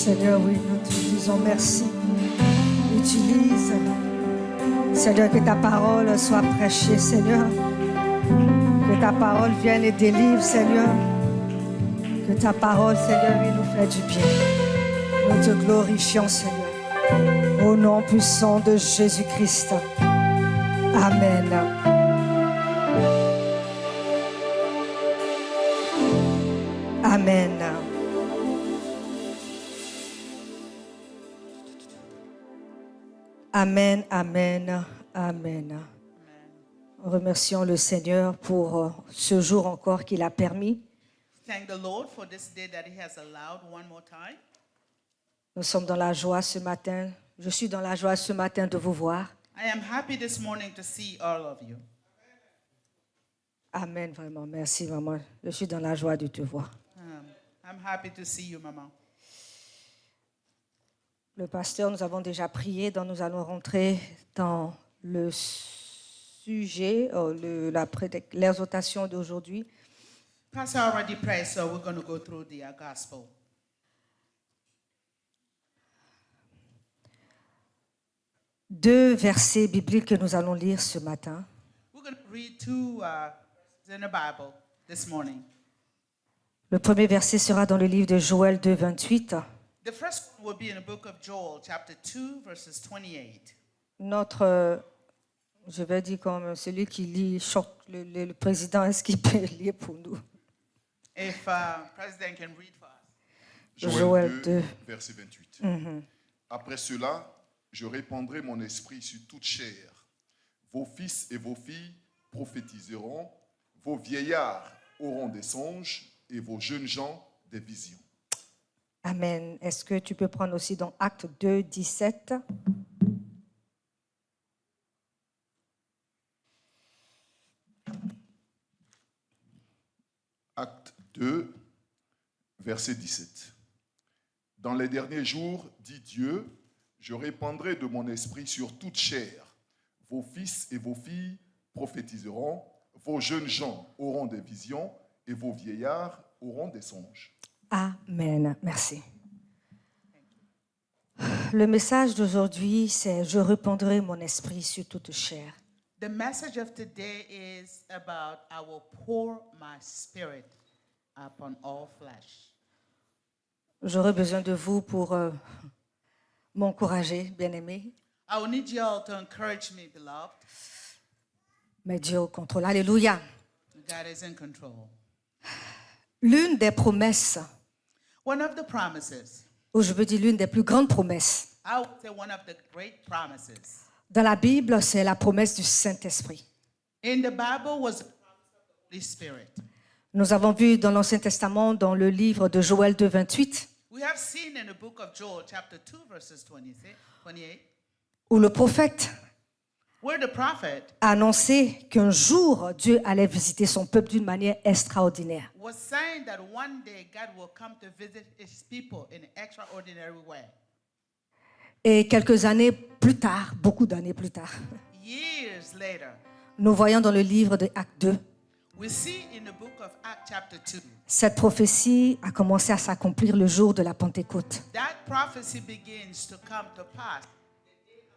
Seigneur, oui, nous te disons merci. Utilise, Seigneur, que ta parole soit prêchée, Seigneur. Que ta parole vienne et délivre, Seigneur. Que ta parole, Seigneur, oui, nous fait du bien. Nous te glorifions, Seigneur. Au nom puissant de Jésus-Christ. Amen. Amen. Amen, amen, amen. Remercions le Seigneur pour ce jour encore qu'il a permis. Thank the Lord for this day that He has allowed one more time. Nous sommes dans la joie ce matin. Je suis dans la joie ce matin de vous voir. I am happy this morning to see all of you. Amen, vraiment. Merci, maman. Je suis dans la joie de te voir. I'm happy to see you, Mama. Le pasteur, nous avons déjà prié, donc nous allons rentrer dans le sujet, l'exhortation d'aujourd'hui. Pastor already prayed, so we're going to go through the gospel. Deux versets bibliques que nous allons lire ce matin. We're going to read two in the Bible this morning. Le premier verset sera dans le livre de Joël 2, 28. The first one will be in the book of Joel, chapter 2, verses 28. Notre, je vais dire comme celui qui lit, le président, est-ce qu'il peut lire pour nous? If President can read for us. Joël 2, verset 28. Après cela, je répandrai mon esprit sur toute chair. Vos fils et vos filles prophétiseront, vos vieillards auront des songes et vos jeunes gens des visions. Amen. Est-ce que tu peux prendre aussi dans Acte 2, 17? Acte 2, verset 17. Dans les derniers jours, dit Dieu, je répandrai de mon esprit sur toute chair. Vos fils et vos filles prophétiseront, vos jeunes gens auront des visions et vos vieillards auront des songes. Amen. Merci. Le message d'aujourd'hui, c'est « Je répandrai mon esprit sur toute chair ». The message of today is about I will pour my spirit upon all flesh. J'aurai besoin de vous pour m'encourager, bien-aimés. I will need you all to encourage me, beloved. Mais Dieu au contrôle. Alléluia. God is in control. L'une des promesses, One of the promises, ou je veux dire l'une des plus grandes promesses, I would say one of the great promises dans la Bible, c'est la promesse du Saint-Esprit. in the Bible was the promise of the Holy Spirit. Nous avons vu dans l'Ancien Testament, dans le livre de Joël 2, 28, We have seen in the book of Joel, chapter 2, verses 28, où le prophète where the prophet a annoncé qu'un jour, Dieu allait visiter son peuple d'une manière extraordinaire. was saying that one day God will come to visit his people in an extraordinary way. Et quelques années plus tard, beaucoup d'années plus tard, Years later, nous voyons dans le livre de Actes 2, we see in the book of Acts, chapter 2, cette prophétie a commencé à s'accomplir le jour de la Pentecôte. that prophecy begins to come to pass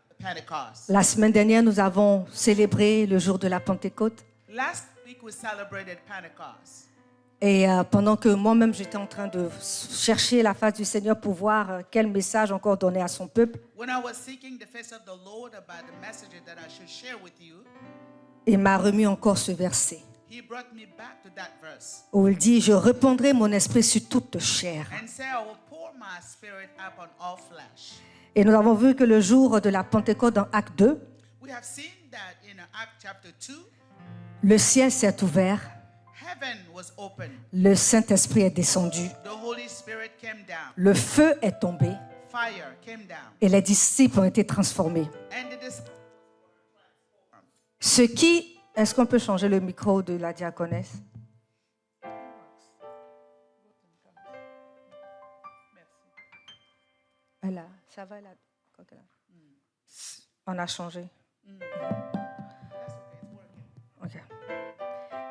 the Pentecost. La semaine dernière, nous avons célébré le jour de la Pentecôte. Last week we celebrated Pentecost. Et pendant que moi-même, j'étais en train de chercher la face du Seigneur pour voir quel message encore donner à son peuple, When I was seeking the face of the Lord about the messages that I should share with you, il m'a remis encore ce verset he brought me back to that verse où il dit « Je répandrai mon esprit sur toute chair and said, I will pour my spirit upon all flesh. ». Et nous avons vu que le jour de la Pentecôte dans Acte 2, We have seen that in Acts chapter 2, le ciel s'est ouvert, heaven was open, le Saint-Esprit est descendu, the Holy Spirit came down, le feu est tombé fire came down, et les disciples ont été transformés. and the disciples. Ce qui... Est-ce qu'on peut changer le micro de la diaconesse? Là, ça va là. On a changé. Ok.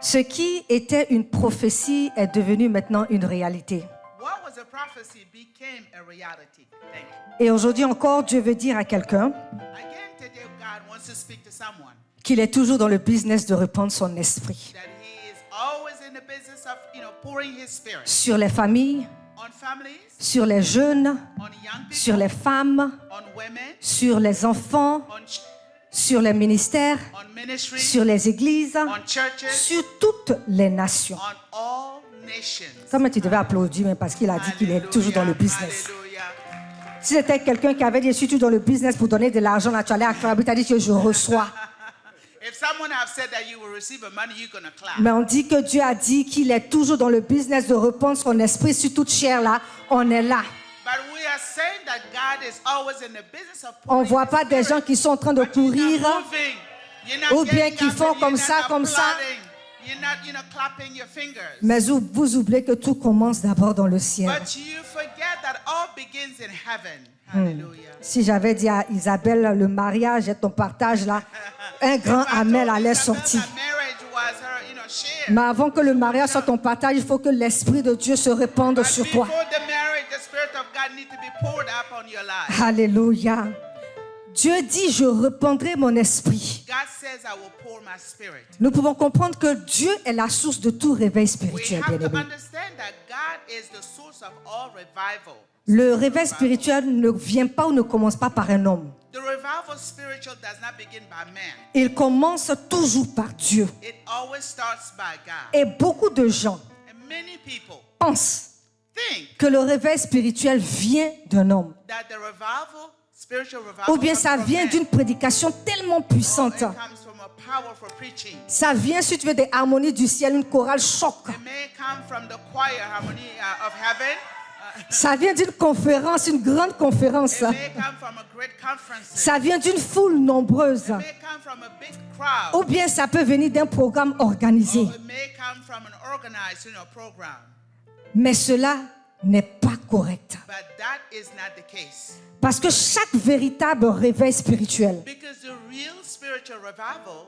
Ce qui était une prophétie est devenu maintenant une réalité. What was a prophecy prophecy became a reality. Thank you. Et aujourd'hui encore, Dieu veut dire à quelqu'un Again, today God wants to speak to someone qu'il est toujours dans le business de répandre son esprit that He is always in the business of, pouring His Spirit sur les familles, on families, sur les jeunes, on young people, sur les femmes, on women, sur les enfants, on sur les ministères, on ministry, sur les églises, on churches, sur toutes les nations. on all nations. Comme tu devais applaudir, mais parce qu'il a dit qu'il est toujours dans le business. Hallelujah. Si c'était quelqu'un qui avait dit, je suis toujours dans le business pour donner de l'argent, là, tu allais acclamer, tu as dit que je reçois. If someone have said that you will receive a money, you're going to clap. Mais on dit que Dieu a dit qu'il est toujours dans le business de répandre son esprit sur toute chair, là. On est là. But we are saying that God is always in the business of On ne pouring voit His pas des Spirit. gens qui sont en train de But you're not courir moving. You're not ou bien getting qui up font and you're comme not ça, comme ça. applauding. You're not, clapping your fingers. mais vous oubliez que tout commence d'abord dans le ciel. But you forget that all begins in heaven. Hallelujah. Si j'avais dit à Isabelle, le mariage et ton partage là, un grand If I amen told allait Isabel sortir. that marriage was her, share. Mais avant que le mariage soit ton partage, il faut que l'Esprit de Dieu se répande But sur before toi. the marriage, the Spirit of God needs to be poured upon your life. Alléluia. Dieu dit, je répandrai mon esprit. God says, I will pour my spirit. Nous pouvons comprendre que Dieu est la source de tout réveil We spirituel, have to bien-aimé. understand that God is the source of all revival. Le réveil spirituel ne vient pas ou ne commence pas par un homme. The revival spiritual does not begin by man. Il commence toujours par Dieu. It always starts by God. Et beaucoup de gens And many people pensent think que le réveil spirituel vient d'un homme. that the revival, spiritual revival, Ou bien comes ça from vient man. d'une prédication tellement Or puissante. it comes from a powerful preaching. Ça vient, si tu veux, des harmonies du ciel, une chorale choc. It may come from the choir harmony of heaven. Ça vient d'une conférence, une grande conférence. It may come from a great conference. Ça vient d'une foule nombreuse. It may come from a big crowd. Ou bien ça peut venir d'un programme organisé. Or it may come from an organized, program. Mais cela n'est pas correct. But that is not the case. Parce que chaque véritable réveil spirituel Because the real spiritual revival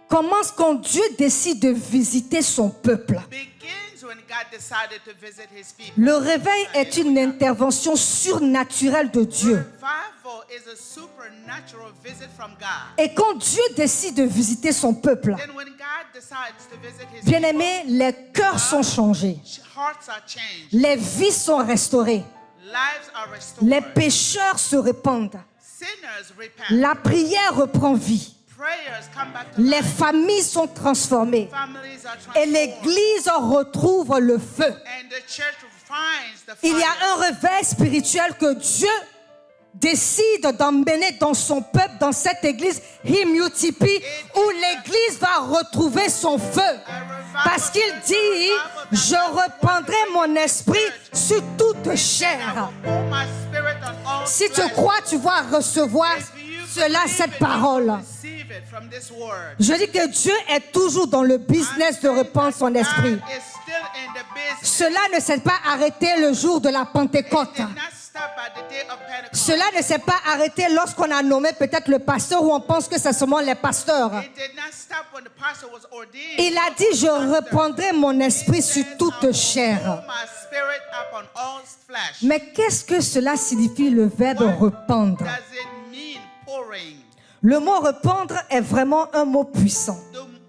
commence quand Dieu décide de visiter son peuple. begins when God decided to visit His people. Le réveil est une intervention surnaturelle de Dieu. Revival is a supernatural visit from God. Et quand Dieu décide de visiter son peuple, Then when God decides to visit His bien-aimés, les cœurs sont changés, people, hearts are changed, les vies sont restaurées, lives are restored, les pécheurs se répandent, sinners repent, la prière reprend vie, prayers come back to les life, familles sont transformées families are et transformed, l'Église retrouve le feu. and the church finds the Il y fire. a un réveil spirituel que Dieu décide d'emmener dans son peuple, dans cette église, Himutipi, où l'église va retrouver son feu. Parce qu'il dit, je reprendrai mon esprit sur toute chair. Pour my spirit on all Si tu flesh. crois, tu vas recevoir If you cela, believe cette it, you parole. receive it from this word. Je dis que Dieu est toujours dans le business de répandre son esprit. God is still in the business. Cela ne s'est pas arrêté le jour de la Pentecôte. Did not stop at the day of Pentecost. Cela ne s'est pas arrêté lorsqu'on a nommé peut-être le pasteur ou on pense que c'est seulement les pasteurs. It did not stop when the pastor was ordained. Il a dit, je reprendrai mon esprit sur toute Pour chair. my spirit upon all flesh. Mais qu'est-ce que cela signifie le verbe rependre? Does it mean pouring? Le mot rependre est vraiment un mot puissant.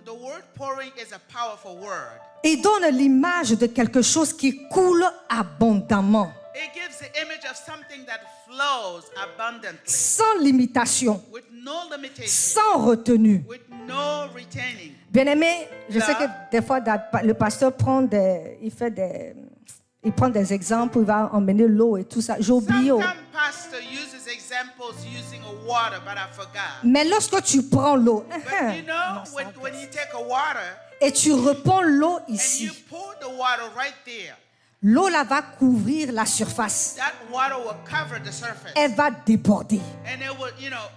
The word pouring is a powerful word. Il donne l'image de quelque chose qui coule abondamment, It gives the image of something that flows abundantly, sans limitation, with no limitation, sans retenue. with no retaining. Bien-aimé, je sais que des fois, le pasteur il prend des exemples, il va emmener l'eau et tout ça. J'ai oublié. Sometimes pastor uses examples using a water, but I forgot. Mais lorsque tu prends l'eau But you know, when you take a water et tu reprends l'eau and ici, you pour the water right there, l'eau là va couvrir la surface. that water will cover the surface. Elle va déborder. And it will,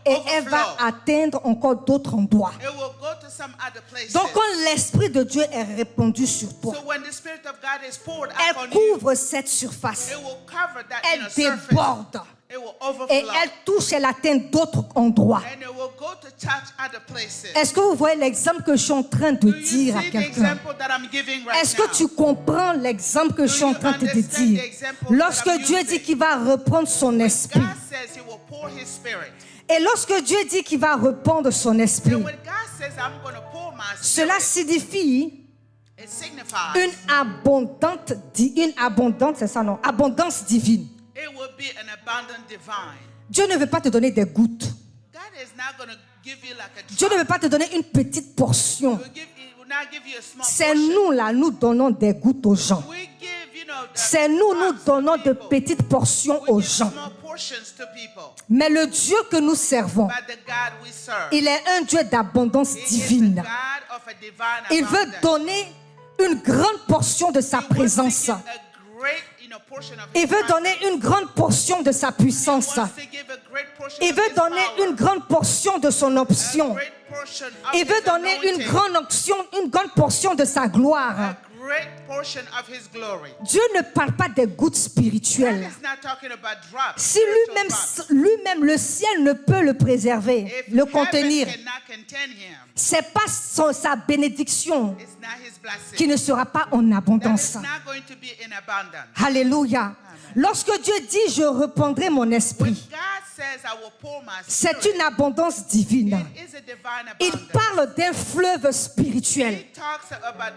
Et elle va overflow. atteindre encore d'autres endroits. It will go to some other places. Donc quand l'Esprit de Dieu est répandu sur toi, So when the Spirit of God is poured elle upon you, couvre cette surface. it will cover that Elle surface. déborde. It will Et overflow. elle touche, elle atteint d'autres endroits. And it will go to touch other places. Est-ce que vous voyez l'exemple que je suis en train de Do you dire à see the quelqu'un? example that I'm giving right Est-ce que now? tu comprends l'exemple que je suis en train de te dire? Lorsque Dieu dit qu'il va reprendre son esprit, God says he will pour his spirit. et lorsque Dieu dit qu'il va répandre son esprit, And when God says I'm going to pour my cela spirit, signifie it signifies une abondante, c'est ça non? Abondance divine. it will be an abundant divine. Dieu ne veut pas te donner des gouttes. God is not going to give you like a Dieu ne drop. veut pas te donner une petite portion. He will not give you a small C'est portion. nous là, nous donnons des gouttes aux gens. We give, C'est nous donnons de petites portions aux we give gens. small portions to people. Mais le Dieu que nous servons, But the God we serve, il est un Dieu d'abondance he is the divine. God of a divine Il veut abundance. donner une grande portion de sa He wants to présence. give a great, portion of his Il veut donner presence. une grande portion de sa He puissance. wants to give a great portion Il of veut his donner power. une grande portion de son A option. great portion of Il veut his donner une anointing. grande portion de sa gloire. A great portion of his glory. Dieu ne parle pas des gouttes God spirituelles. is not talking about drops. Si spiritual drops. lui-même, le ciel ne peut le préserver, If le heaven contenir, cannot contain him, c'est pas sa bénédiction it's not his blessing. qui ne sera pas en That abondance. is not going to be in abundance. Alléluia. Lorsque Dieu dit je répandrai mon When esprit, God says I will pour my c'est spirit, une abondance divine. it is a divine Il abundance. parle d'un fleuve spirituel. He talks about,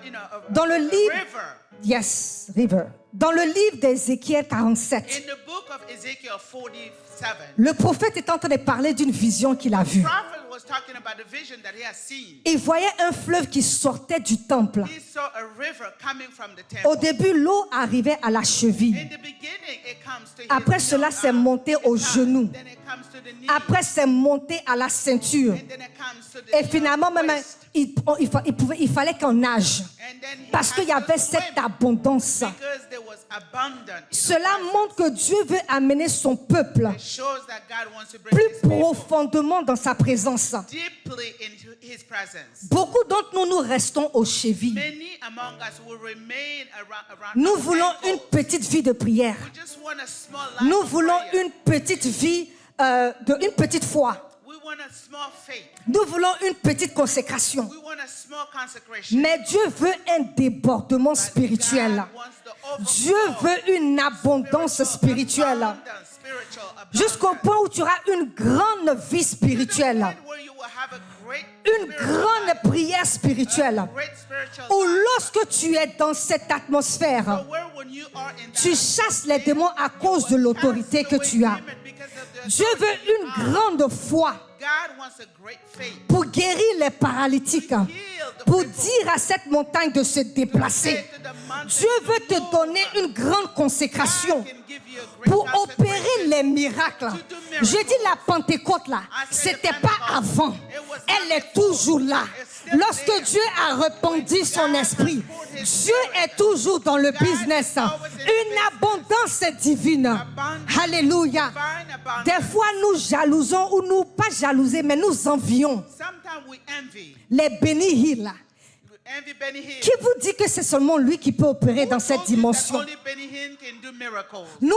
Dans le a livre- river. Yes, river. Dans le livre d'Ézéchiel 47, In the book of Ezekiel 47, le prophète est en train de parler d'une vision qu'il a vue. prophet was talking about the vision that he has seen. Il voyait un fleuve qui sortait du temple. He saw a river coming from the Au temple. début, l'eau arrivait à la cheville. In the beginning, it comes to Après his, cela, c'est monté aux his hand. genoux. Then it comes to the knee. Après, c'est monté à la ceinture. And then it comes to the Et finalement, même, waist. il fallait qu'on nage. And then he Parce has qu'il y to avait swim cette abondance. because there was abundance. Cela montre que Dieu veut amener son peuple It shows that God wants to bring plus his people profondément dans sa présence. deeply in his presence. Beaucoup d'entre nous, nous restons aux chevilles. Many among us will remain around Nous our voulons ankles. une petite vie de prière. We just want a small life Nous of voulons prayer. une petite vie, une petite foi. We want a small faith. Nous voulons une petite consécration. We want a small consecration. Mais Dieu veut un débordement But spirituel. God wants the overflow, Dieu veut une abondance spirituelle. abundance, spiritual abundance. Jusqu'au point où tu auras une grande vie To the spirituelle. point where you will have a great Une spiritual grande life, prière spirituelle. a great spiritual Où life. lorsque tu es dans cette atmosphère, So where when you are in that tu chasses les démons à cause de l'autorité que tu as. Dieu veut une grande foi God wants a great faith. pour guérir les paralytiques, pour dire à cette montagne de se déplacer. Dieu veut te donner une grande consécration God can give you a great pour opérer consecration. les miracles. Je dis la Pentecôte là, c'était pas avant. Elle est toujours là. Lorsque Dieu a répandu son esprit, Dieu est toujours dans le business. Une abondance divine. Alléluia. Divine abundance. Des fois, nous jalousons ou nous, pas jalouser, mais nous envions Sometimes we envy. les Benny Hill. We envy Benny Hinn. Qui vous dit que c'est seulement lui qui peut opérer dans cette Who told you that dimension? only Benny Hinn can do miracles? Nous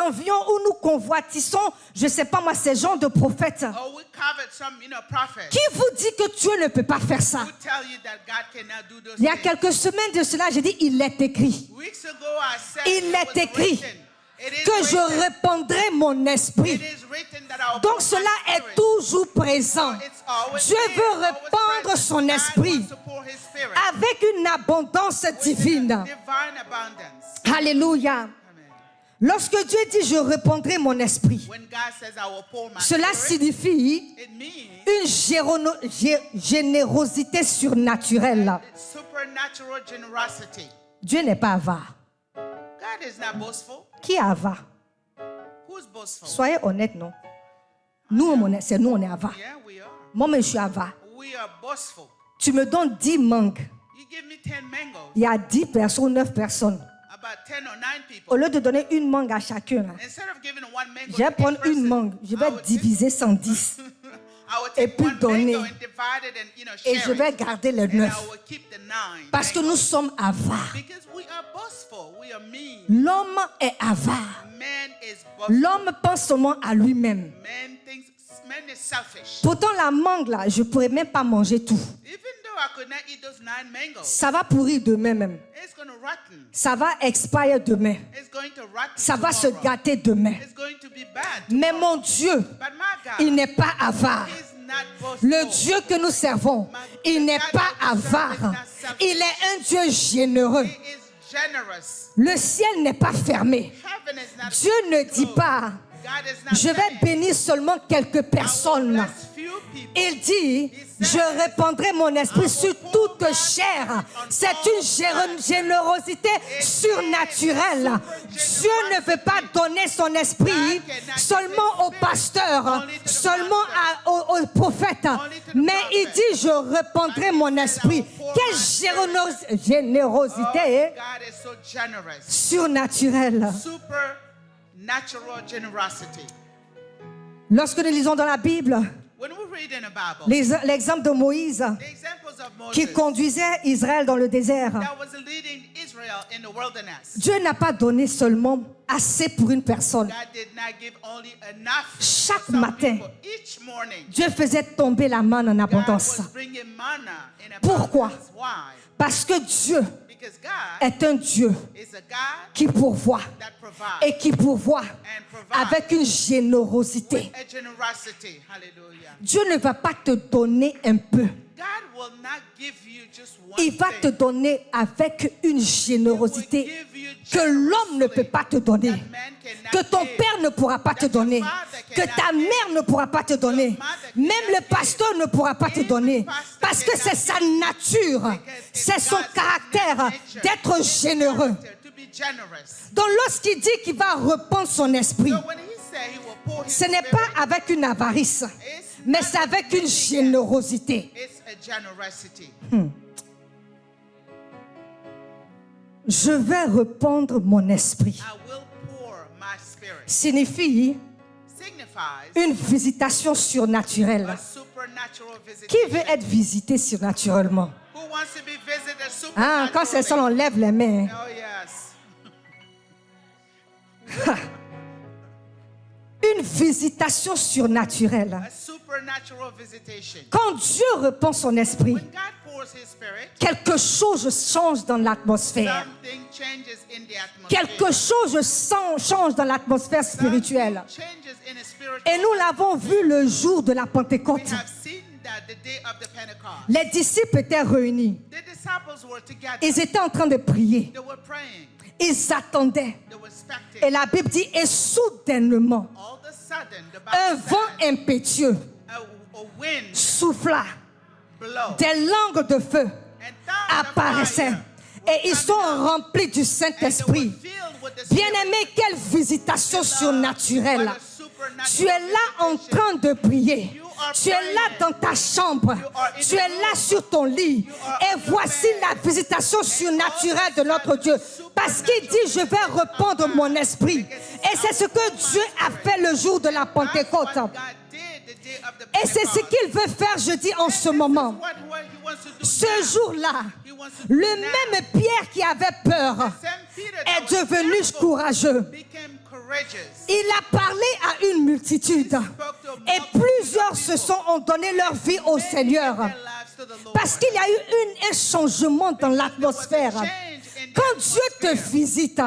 envions ou nous convoitissons, je ne sais pas moi, ces gens de prophètes. Or we covet some, prophets Qui vous dit que Dieu ne peut pas faire ça? who tell you that God cannot do those Il y a things. quelques semaines de cela, j'ai dit, il est écrit Weeks ago, I said Il it est was écrit written. It is que je written. répandrai mon esprit. It is written that I will Donc pour cela my est spirit. toujours présent. It's always Dieu there, veut always répandre present. son God esprit wants to pour his spirit avec une abondance with divine. divine abundance. Alléluia. Amen. Lorsque Dieu dit je répandrai mon esprit, When God says I will pour my cela spirit, signifie it means une générosité surnaturelle. supernatural generosity. Dieu n'est pas avare. God is not boastful. Qui est avare? Who's boastful? Soyez honnête, non? C'est nous, on est avare. Yeah, we are. Moi-même, je suis avare. We are boastful. Tu me donnes 10 mangues. You give me 10 mangoes, Il y a 10 personnes, 9 personnes. about 10 or 9 people. Au lieu de donner une mangue à chacun, là, Instead of giving one mango je to vais each prendre une person, mangue, je I vais would diviser 110 I would et take puis one donner. mango and divide it and et share je vais it. garder les And I 9. will keep the 9. Parce que nous sommes avares. Because we are boastful. We are mean. L'homme est avare. Man is L'homme pense seulement à lui-même. Man is selfish. Pourtant, la mangue, là, je ne pourrais même pas manger tout. Even though I could not eat those 9 mangoes, Ça va pourrir demain même. it's going to rotten. Ça va expire demain. It's going to rotten Ça va se tomorrow. gâter demain. It's going to be bad Mais tomorrow. mon Dieu, But my God, il n'est pas avare. he's not boastful. Le Dieu que nous servons, il n'est pas avare. Il est un Dieu généreux. He is generous. Le ciel n'est pas fermé. Heaven is not Dieu ne dit closed. pas, God is not je vais saying, bénir seulement quelques I will personnes. bless few people. Il dit, je répandrai mon esprit sur toute chair. C'est une générosité surnaturelle. Dieu ne veut pas donner son esprit seulement aux pasteurs, seulement aux prophètes. Mais il dit, je répandrai mon esprit. Quelle générosité God is so generous. surnaturelle. Supernatural generosity. Lorsque nous lisons dans la Bible When we read in the Bible, l'exemple de Moïse the examples of Moses qui conduisait Israël dans le désert, that was leading Israel in the wilderness, Dieu n'a pas donné seulement assez pour une personne. God did not give only enough Chaque for some matin, people. Each morning, Dieu faisait tomber la manne en God abondance. was bringing manna in Pourquoi? abundance. Why? Parce que Dieu Because God est un Dieu is a God qui pourvoit that provides et qui pourvoit and provides avec une générosité. a generosity. Hallelujah. Dieu ne va pas te donner un peu. God will not give you just one Il va te thing. donner avec une générosité que l'homme ne peut pas te donner, que ton père ne pourra pas te donner, que ta mère ne pourra pas te donner, même le pasteur ne pourra pas te donner, parce que c'est sa nature, c'est son caractère d'être généreux. To be generous. Donc lorsqu'il dit qu'il va répandre son esprit, So when he said he will pour his ce n'est spirit, pas avec une avarice, mais c'est avec une générosité. it's a generosity. Je vais répandre mon esprit. I will pour my spirit. Signifie Signifies une visitation surnaturelle. a supernatural Qui visitation. veut être visité surnaturellement? Who wants to be visited Ah, quand c'est ça, on supernaturally? lève les mains. Oh yes. Une visitation surnaturelle. A supernatural visitation. Quand Dieu répand son esprit, When God pours his spirit, quelque chose change dans l'atmosphère. something changes in the atmosphere. Quelque chose change dans l'atmosphère spirituelle. Something changes in the spiritual. Et nous l'avons vu le jour de la Pentecôte. We have seen that the day of the Pentecost. Les disciples étaient réunis. The disciples were together. Ils étaient en train de prier. They were praying. Ils attendaient. They were expecting. Et la Bible dit, et soudainement, All of a sudden, the un Bible vent said, impétueux a wind souffla. blow. Des langues de feu And tongues of apparaissaient. fire Et ils sont remplis du and they Saint-Esprit. were filled with the Spirit. Bien-aimé, quelle visitation surnaturelle. What a supernatural Tu es là en visitation. train de prier. Tu es là dans ta chambre. Tu es là sur ton lit. Et voici la visitation surnaturelle de notre Dieu. Parce qu'il dit, je vais répandre mon esprit. Et c'est ce que Dieu a fait le jour de la Pentecôte. That's what God did the day of the Et c'est ce Pentecost. qu'il veut faire, je dis, en ce moment. What he wants to do Ce now. jour-là, He wants to do le now. même Pierre qui avait peur Same Peter that est was devenu fearful courageux. became courageous. Il a parlé à une multitude. Et plusieurs ont donné leur vie au Seigneur. Their lives to the Lord. Parce qu'il y a eu un changement dans l'atmosphère. Quand Dieu te visite,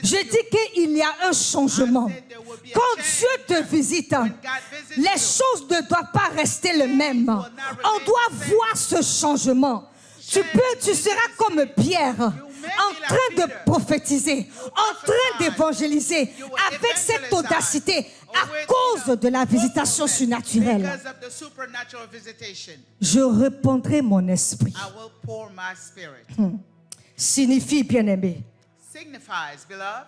je dis qu'il y a un changement. Quand Dieu te visite, les choses ne doivent pas rester les mêmes. On doit voir ce changement. Tu seras comme Pierre, en train de prophétiser, en train d'évangéliser, avec cette audacité, à cause de la visitation surnaturelle. Because of the supernatural visitation, Je répandrai mon esprit. I will pour my spirit. Signifie, bien-aimé, Signifies, beloved,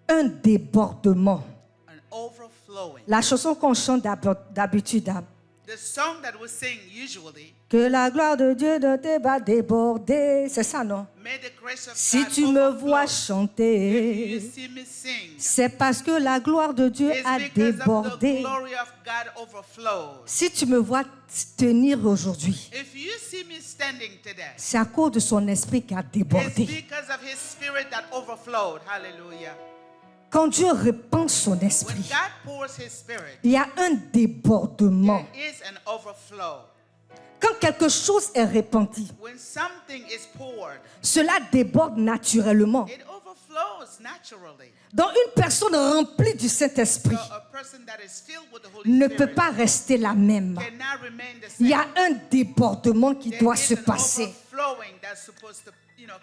un débordement. an overflowing. La chanson qu'on chante d'habitude, hein, The song that we sing usually, que la gloire de Dieu ne te va déborder, c'est ça, non? may the grace of Si God tu me overflow. vois If you chanter, see me sing, c'est parce que la gloire de Dieu it's a because of the débordé. glory of God overflows. Si tu me vois tenir aujourd'hui, If you see me standing today, c'est à cause de son esprit qui a it's débordé. because of his spirit that overflowed. Hallelujah. Quand Dieu répand son when esprit, God pours His Spirit, il y a un débordement. there is an overflow. Quand quelque chose est répandu, When something is poured, cela déborde naturellement. it overflows naturally. Donc une personne remplie du Saint-Esprit So a person that is filled with the Holy ne peut Spirit pas rester la même. cannot remain the Il y same. a un débordement qui There doit is se an passer. overflowing that's supposed to,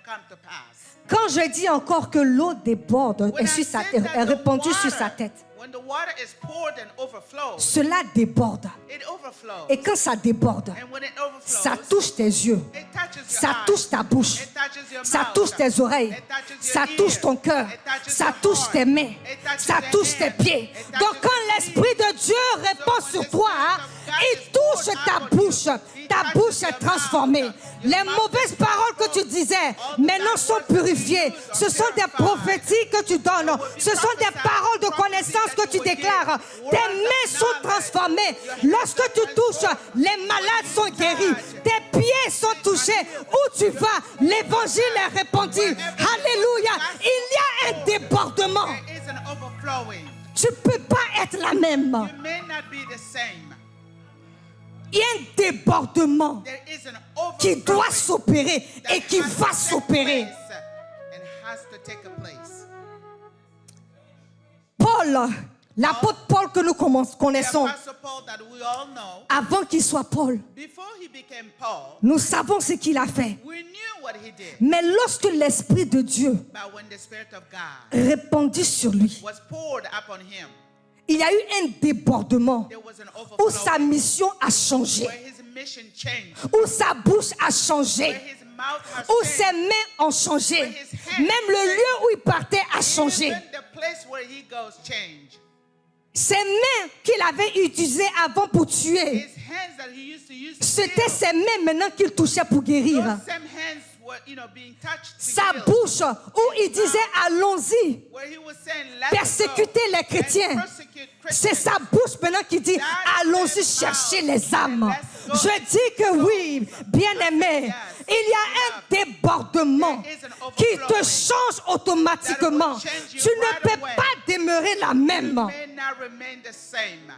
come to pass. Quand je dis encore que l'eau déborde When I est said est that the répandue sur water- sa tête, when the water is poured and overflows, cela déborde. it overflows. Et quand ça déborde, And when it overflows, ça touche tes yeux, it touches your ça eyes, touche ta bouche, it touches your ça mouth, touche tes oreilles, it touches your ça ears, touche ton cœur, it touches ça your touche heart, tes mains, it touches ça your touche tes hands, pieds. it touches Donc quand your l'Esprit de Dieu répand when sur the toi, Spirit of God il is touche poured ta out on bouche, you, ta it bouche touches est your transformée. mouth, your Les mouth mauvaises is paroles que tu disais, maintenant sont purifiées. Ce sont des prophéties que tu donnes, ce sont des paroles de connaissance que tu déclares. Tes mains sont transformées. Lorsque tu touches, les malades sont guéris. Tes pieds sont touchés. Où tu vas, l'évangile est répandu. Alléluia. Il y a un débordement. There is an overflowing. Tu ne peux pas être la même. You may not be the same. Il y a un débordement There is an qui overflowing doit s'opérer that et qui has to va take s'opérer. place and has to take a place. Paul, l'apôtre Paul que nous The connaissons, Apostle Paul that we all know, avant qu'il soit Paul, before he became Paul, nous savons ce qu'il a fait. we knew what he did. Mais lorsque l'Esprit de Dieu But when the Spirit of God répandit sur lui, was poured upon him, il y a eu un débordement there was an où sa overflow mission a changé, where his mission changed, où sa bouche a where changé, his mouth has où changed, ses mains ont changé, même le lieu où il partait a changé. even the place where he goes changed. Ses mains qu'il avait utilisées avant pour tuer, His hands that he used to use to c'était steal, ses mains maintenant qu'il touchait pour guérir. those same hands were, being touched to Sa heal. bouche où il disait allons-y, Where he was saying, let's persécuter go les chrétiens. and persecute C'est Christians. sa bouche maintenant qui dit allons-y chercher les âmes. Je dis que oui, bien-aimé, il y a un débordement qui te change automatiquement. Tu ne peux pas demeurer la même. You may not remain the same.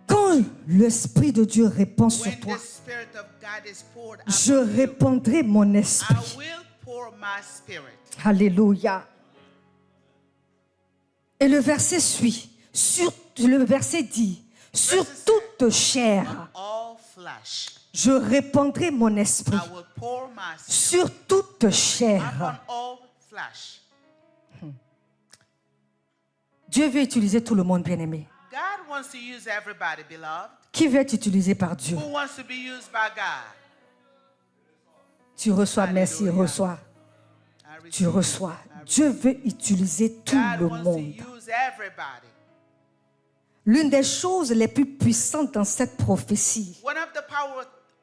Quand l'Esprit de Dieu répand sur When toi, the Spirit of God is poured je upon you, répandrai mon I esprit. will pour my spirit. Alléluia. Et le verset suit. Le verset dit, sur toute chair, All flesh, je répandrai mon esprit. I will pour my spirit Sur toute chair. upon all flesh. Dieu veut utiliser tout le monde, bien-aimé. God wants to use everybody, beloved. Qui veut être utilisé par Dieu? Who wants to be used by God? Tu reçois, merci, Alléluia. reçois. I receive Tu it. reçois. Dieu veut utiliser tout God le wants to monde. use everybody. L'une des choses les plus puissantes dans cette prophétie, One of the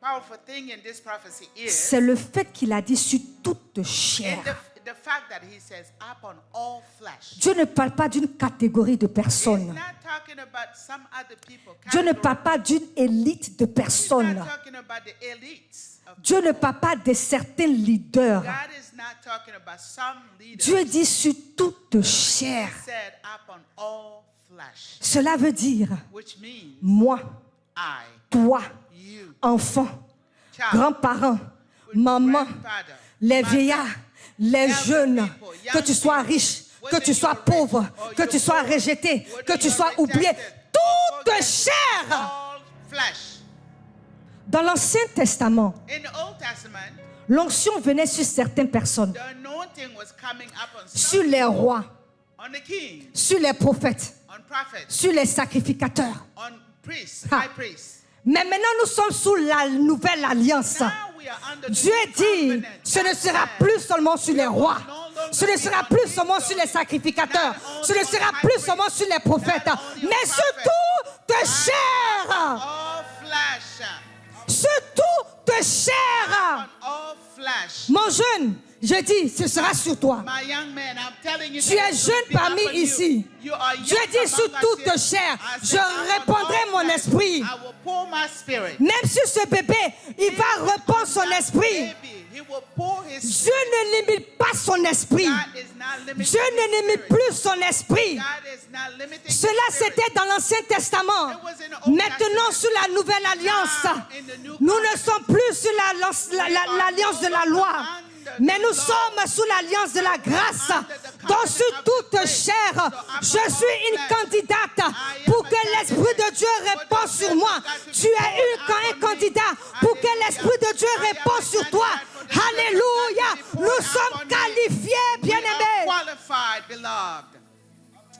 powerful thing in this prophecy is c'est le fait qu'il a dit sur toute in chair. the fact that he says upon all flesh. Dieu ne parle pas d'une catégorie de He's personnes. not talking about some other people. Dieu ne category. parle pas d'une élite de He's personnes. not talking about the elites of Dieu ne people. parle pas de certains leaders. God is not talking about some leaders. Dieu dit sur toute chair. He said upon all flesh, Cela veut dire which means moi, I, toi, you, enfant, child, grands-parents, maman, grandfather, les mother, vieillards, les jeunes, que tu sois riche, que tu sois pauvre, que tu sois rejeté, que tu sois oublié, toute chair. all flesh. Dans l'Ancien Testament, In the Old Testament, l'onction venait sur certaines personnes, the anointing was coming upon sur some, les rois, on the king, sur les prophètes, on prophets, sur les sacrificateurs. on priests, Ah. high priests. Mais maintenant, nous sommes sous la nouvelle alliance. Now we are under the Dieu new dit, covenant. ce ne God sera said, plus seulement sur les rois, ce ne sera plus seulement sur les sacrificateurs, ce ne sera plus seulement sur les prophètes, mais surtout de chair, all flesh, surtout de chair. on all flesh. Mon jeune, je dis, ce sera sur toi. My young man, I'm telling you, Tu es jeune parmi ici. Dieu dit sur toute chair, je répandrai mon esprit. I will pour my spirit. Même sur ce bébé, il va répandre son esprit. Baby, He will pour his Dieu ne limite pas son esprit. God is not limiting Dieu his ne limite spirit. plus son esprit. God is not limiting his Cela, spirit. c'était dans l'Ancien Testament. It was in the Old Maintenant, Testament. sous la Nouvelle Alliance, Now, in the New nous ne Covenant, sommes plus sous l'alliance de la loi, mais nous sommes sous l'alliance de la grâce. Donc, sur toute chair, je suis une candidate pour que l'Esprit de Dieu réponde sur moi. Tu es un candidat pour que l'Esprit de Dieu réponde sur toi. Alléluia. Nous sommes qualifiés, we are bien-aimés. qualified, beloved.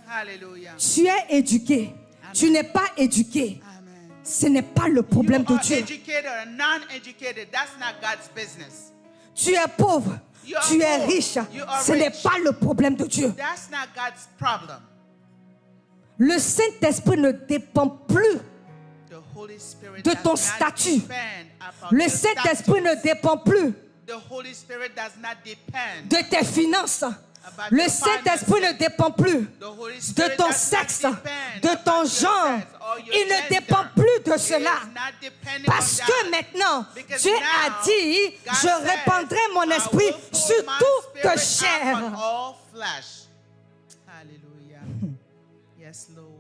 Hallelujah. Tu es éduqué. Tu n'es pas éduqué. Amen. Ce n'est pas le problème You de are Dieu. educated or non-educated, that's not God's business. Tu es pauvre. You are Tu es poor. riche. You are Ce n'est rich. pas le problème de Dieu. That's not God's problem. Le Saint-Esprit ne dépend plus. The Holy Spirit De does ton not statut. depend upon Le your Saint-Esprit ne status. dépend plus The Holy Spirit does not depend de tes finances. about Le your Saint-Esprit finances. ne dépend plus The Holy de Spirit ton does not sexe, depend de ton about your genre. sex or your Il ne gender. dépend plus de It cela. is not depending Parce on que that. maintenant, Because Dieu now, a dit, God je says, répandrai mon I esprit will pour sur my toute spirit chair. upon all flesh. Hallelujah. Yes, Lord.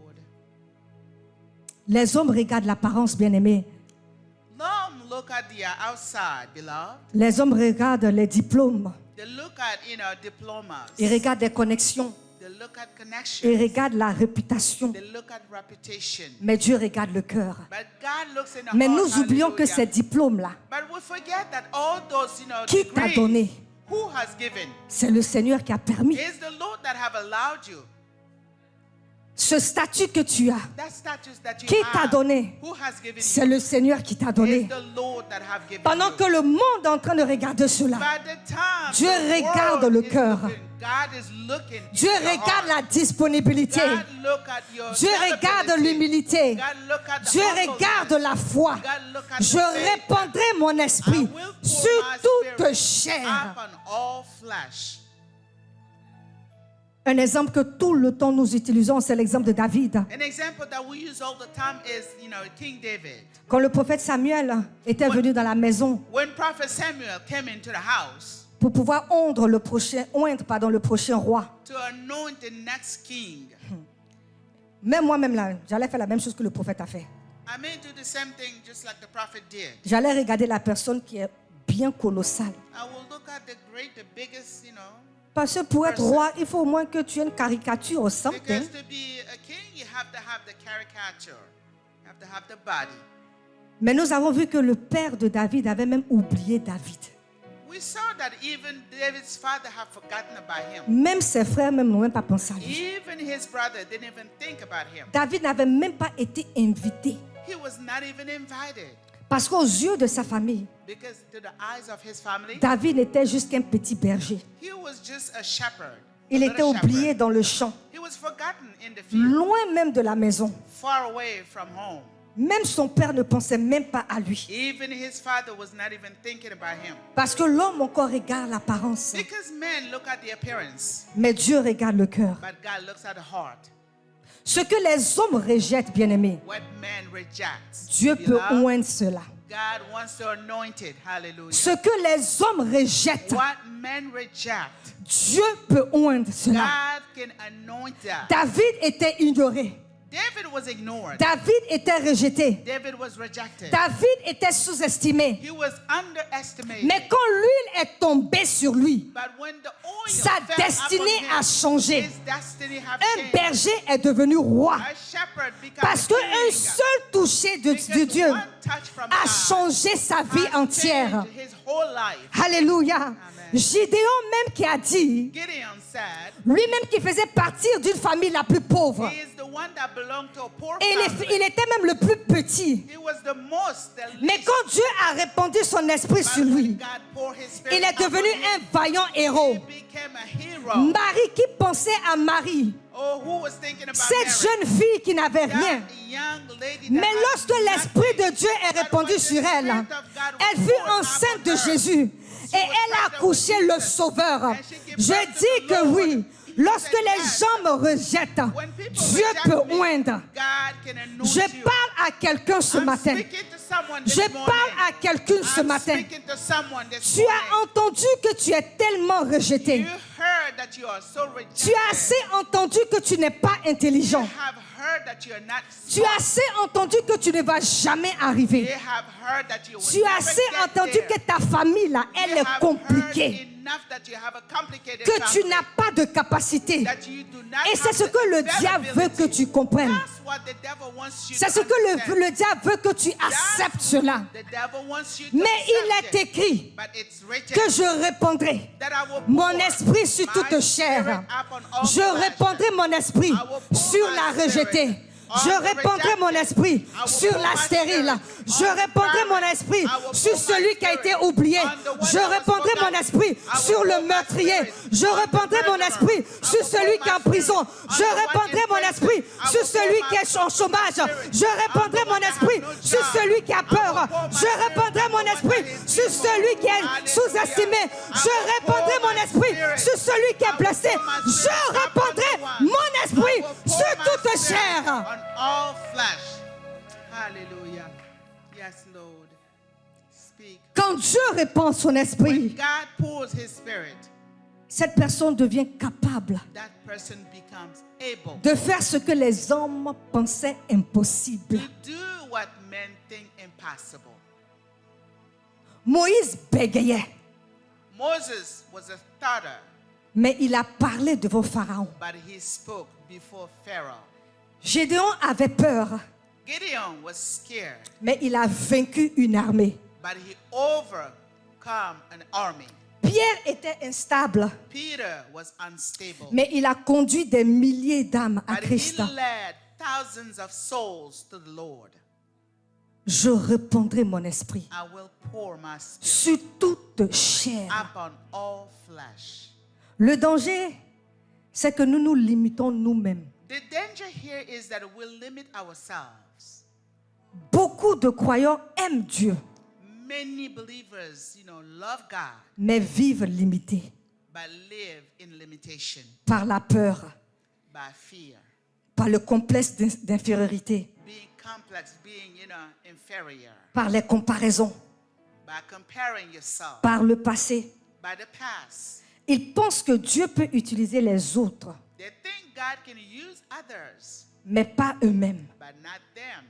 Les hommes regardent l'apparence, bien-aimés. Some look at the outside, beloved. Les hommes regardent les diplômes. They look at, diplomas. Ils regardent les connexions. They look at connections. Ils regardent la réputation. They look at reputation. Mais Dieu regarde le cœur. But God looks in the Mais heart. nous oublions que Hallelujah. ces diplômes-là, But we forget that all those, qui t'a degrees, donné? who has given? C'est le Seigneur qui a permis. It's the Lord that have allowed you. Ce statut que tu as, That status that you qui t'a have, donné? who has given C'est you? le Seigneur qui t'a It's donné. the Lord that have given Pendant you. que le monde est en train de regarder cela, By the time Dieu the regarde world le is cœur. looking, God is looking Dieu into your regarde heart. la disponibilité. God look at your Dieu regarde availability. l'humilité. God look at the Dieu humbleness. regarde la foi. God look at Je the faith. répandrai mon I esprit will pour sur my toute spirit chair. upon all flesh. Un exemple que tout le temps nous utilisons, c'est l'exemple de David. An example that we use all the time is, King David. Quand le prophète Samuel était venu dans la maison When Prophet Samuel came into the house pour pouvoir oindre le prochain roi, to anoint the next king, même moi-même là, j'allais faire la même chose que le prophète a fait. I may do the same thing just like the prophet did. J'allais regarder la personne qui est bien colossale. I will look at the biggest, Parce que pour être roi, il faut au moins que tu aies une caricature au centre. because to be a king, you have to have the caricature. You have to have the body. Mais nous avons vu que le père de David avait même oublié David. We saw that even David's father had forgotten about him. Même ses frères même n'ont même pas pensé à lui. Even his brother didn't even think about him. David n'avait même pas été invité. He was not even invited Parce qu'aux yeux de sa famille, because to the eyes of his family, David n'était juste qu'un petit berger. he was just a shepherd. Il a était little oublié shepherd. dans le champ, He was forgotten in the field, loin même de la maison. far away from home. Même son père ne pensait même pas à lui. Even his father was not even thinking about him. Parce que l'homme encore regarde l'apparence, Because men look at the appearance, mais Dieu regarde le cœur. but God looks at the heart. Ce que les hommes rejettent, bien-aimés, What men reject, Dieu peut beloved, oindre cela. God wants to anoint it. Hallelujah. Ce que les hommes rejettent, What men reject, Dieu peut oindre cela. God can anoint that. David était ignoré. David was ignored. David était rejeté. David was rejected. David était sous-estimé. He was underestimated. Mais quand l'huile est tombée sur lui, But when the oil sa fell destinée upon him, a changé. his destiny have Un changed. berger est devenu roi. A shepherd became Parce a qu'un king. seul toucher de Because Dieu one touch from a God changé sa vie has entière. changed his whole life. Alléluia. Gédéon même qui a dit, Gideon said, lui-même qui faisait partir d'une famille la plus pauvre, he is the one that belonged to a poor et family. il était même le plus petit. He was the most, the Mais least. quand Dieu a répandu son esprit But sur when lui, God poured his spirit il est upon devenu him, un vaillant héros. he became a hero. Marie qui pensait à Marie, Oh, who was thinking about cette Mary? jeune fille qui n'avait rien. That young lady that Mais had lorsque l'Esprit de Dieu est répandu sur elle, elle fut enceinte de Jésus et elle a accouché le Sauveur. Je dis que oui, Lorsque said les yes, gens me rejettent, when people Dieu reject peut me, oindre. God can anoint Je you. parle à quelqu'un ce I'm matin. speaking to someone this Je morning. parle à quelqu'un ce I'm matin. speaking to someone this Tu as morning. entendu que tu es tellement rejeté. You heard that you are so rejected. Tu as assez entendu que tu n'es pas You intelligent. have heard that you are not Tu smart. as assez entendu que tu ne vas jamais You arriver. have heard that you will Tu as never assez get entendu there. que ta famille, là, elle You est have compliquée. heard enough that you have a complicated Que tu family, n'as pas de capacité. that you do not Et c'est have ce the que le diable veut que tu comprennes. That's what the devil wants you C'est to ce que understand. le diable veut que tu acceptes cela. The devil wants you to Mais il accept est it. écrit But it's written que je répondrai that I will mon pour esprit sur my toute spirit chair. upon all Je flesh. répandrai mon esprit sur la rejetée. Je répandrai mon esprit sur la stérile. Je répandrai mon esprit sur celui qui a été oublié. Je répandrai mon esprit sur le meurtrier. Je répandrai mon esprit sur celui qui est en prison. Je répandrai mon esprit sur celui qui est en chômage. Je répandrai mon esprit sur celui qui a peur. Je répandrai mon esprit sur celui qui est sous-estimé. Je répandrai mon esprit sur celui qui est blessé. Je répandrai mon esprit sur toute chair. On all flesh. Hallelujah. Yes, Lord. Speak. Quand Dieu répand son When esprit, God pours his spirit, cette personne devient capable that person becomes able de faire ce que les hommes pensaient impossible. to do what men think impossible. Moïse bégayait, Moses was a stutter, mais il a parlé devant Pharaon. but he spoke before Pharaoh. Gédéon avait peur, Gideon was scared, mais il a vaincu une armée. but he overcome an army. Pierre était instable, Peter was unstable, mais il a conduit des milliers d'âmes à but he Christ. led thousands of souls to the Lord. Je répandrai mon esprit I will pour my spirit sur toute chair. upon all flesh. Le danger, c'est que nous nous limitons nous-mêmes. The danger here is that we limit ourselves. Beaucoup de croyants aiment Dieu, Many believers, love God, mais vivent limités but live in limitation, par la peur, by fear, par le complexe d'infériorité, being complex, being, inferior, par les comparaisons, by comparing yourself, par le passé. by the past. Ils pensent que Dieu peut utiliser les autres, They think God can use others, mais pas eux-mêmes. but not them.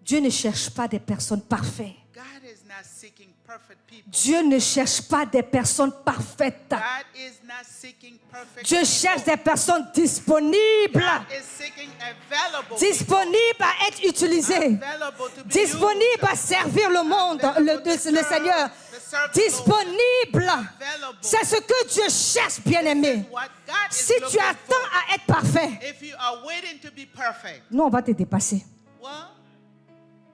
Dieu ne cherche pas des personnes parfaites. God is not seeking perfect people. Dieu ne cherche pas des personnes parfaites. God is not seeking perfect Dieu people. cherche des personnes disponibles, God is seeking available disponibles à être utilisées, people, available to be disponibles à servir le monde, le Seigneur, disponibles. C'est ce que Dieu cherche, bien-aimé. what God is Si tu looking attends for. à être parfait, If you are waiting to be perfect, nous, on va te dépasser. well,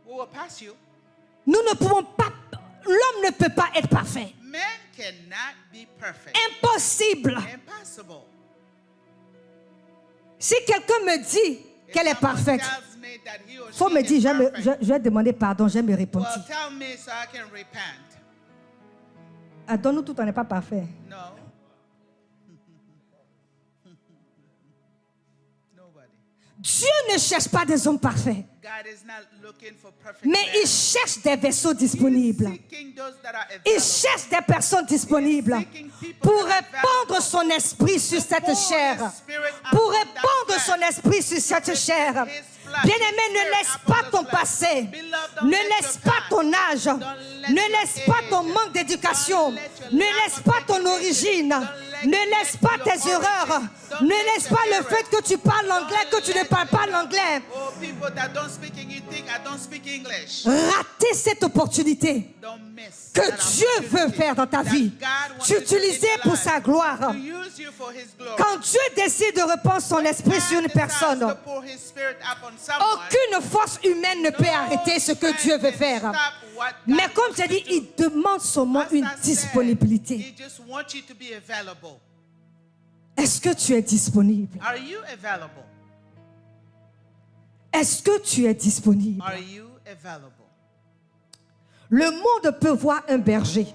we will pass you. Nous ne pouvons pas, l'homme ne peut pas être parfait. Men cannot be perfect. Impossible. Impossible. Si quelqu'un me dit If qu'elle est someone parfaite, tells me that he or faut she me is dire, perfect, je vais demander pardon, je vais me repentir. well, tell me so I can repent. Donne-nous tout, on n'est pas parfait. No. Nobody. Dieu ne cherche pas des hommes parfaits, God is not looking for perfect mais men. il cherche des vaisseaux He is disponibles. seeking those that are Il available. cherche des personnes disponibles pour répandre son esprit sur cette chair. Pour répandre son esprit sur cette chair. Bien-aimé, ne laisse pas ton passé, ne laisse pas ton âge, ne laisse pas ton manque d'éducation, ne laisse pas ton origine, ne laisse pas tes erreurs, ne laisse pas le fait que tu parles l'anglais, que tu ne parles pas l'anglais. Oh, people that don't speak English, you think I don't speak English. Rater cette opportunité Don't miss que that Dieu veut opportunity faire dans ta that vie, God wants t'utiliser to do in your pour life, sa gloire. to use you for His glory. Quand Dieu décide de répandre son esprit sur une God decides personne, to pour His spirit upon someone, aucune force humaine ne peut arrêter ce que Dieu veut faire. Mais comme j'ai dit, il demande seulement une disponibilité. He just wants you to be available. Est-ce que tu es disponible? Are you available? Est-ce que tu es disponible? Are you available? Le monde peut voir un berger,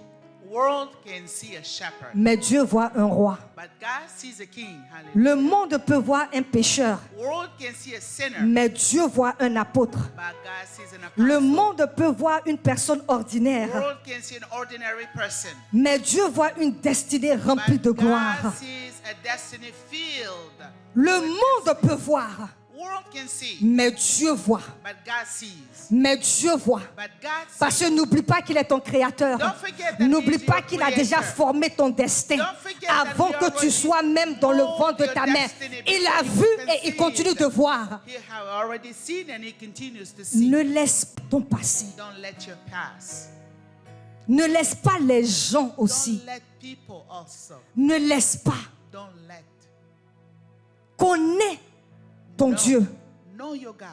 world can see a shepherd, mais Dieu voit un roi. but God sees a king. Hallelujah. Le monde peut voir un pécheur, The world can see a sinner, mais Dieu voit un apôtre. but God sees an apostle. Le monde peut voir une personne The ordinaire, world can see an ordinary person, mais Dieu voit une destinée remplie de but gloire. God sees a destiny filled. Le monde peut voir, The world can see, mais Dieu voit. but God sees. Mais Dieu voit. But God Parce sees. que n'oublie pas qu'il est ton créateur. Don't forget that N'oublie he is pas your qu'il a déjà creator. formé ton destin Don't forget that avant he que tu already sois même dans le knows ventre de your ta mère. destiny Il a before vu you et il continue de voir. He have already seen and he continues to see. Ne laisse pas ton passé. Don't let your past. Ne laisse pas les gens aussi. Don't let people also. Ne laisse pas. Don't let. Connais ton Dieu. Know your God.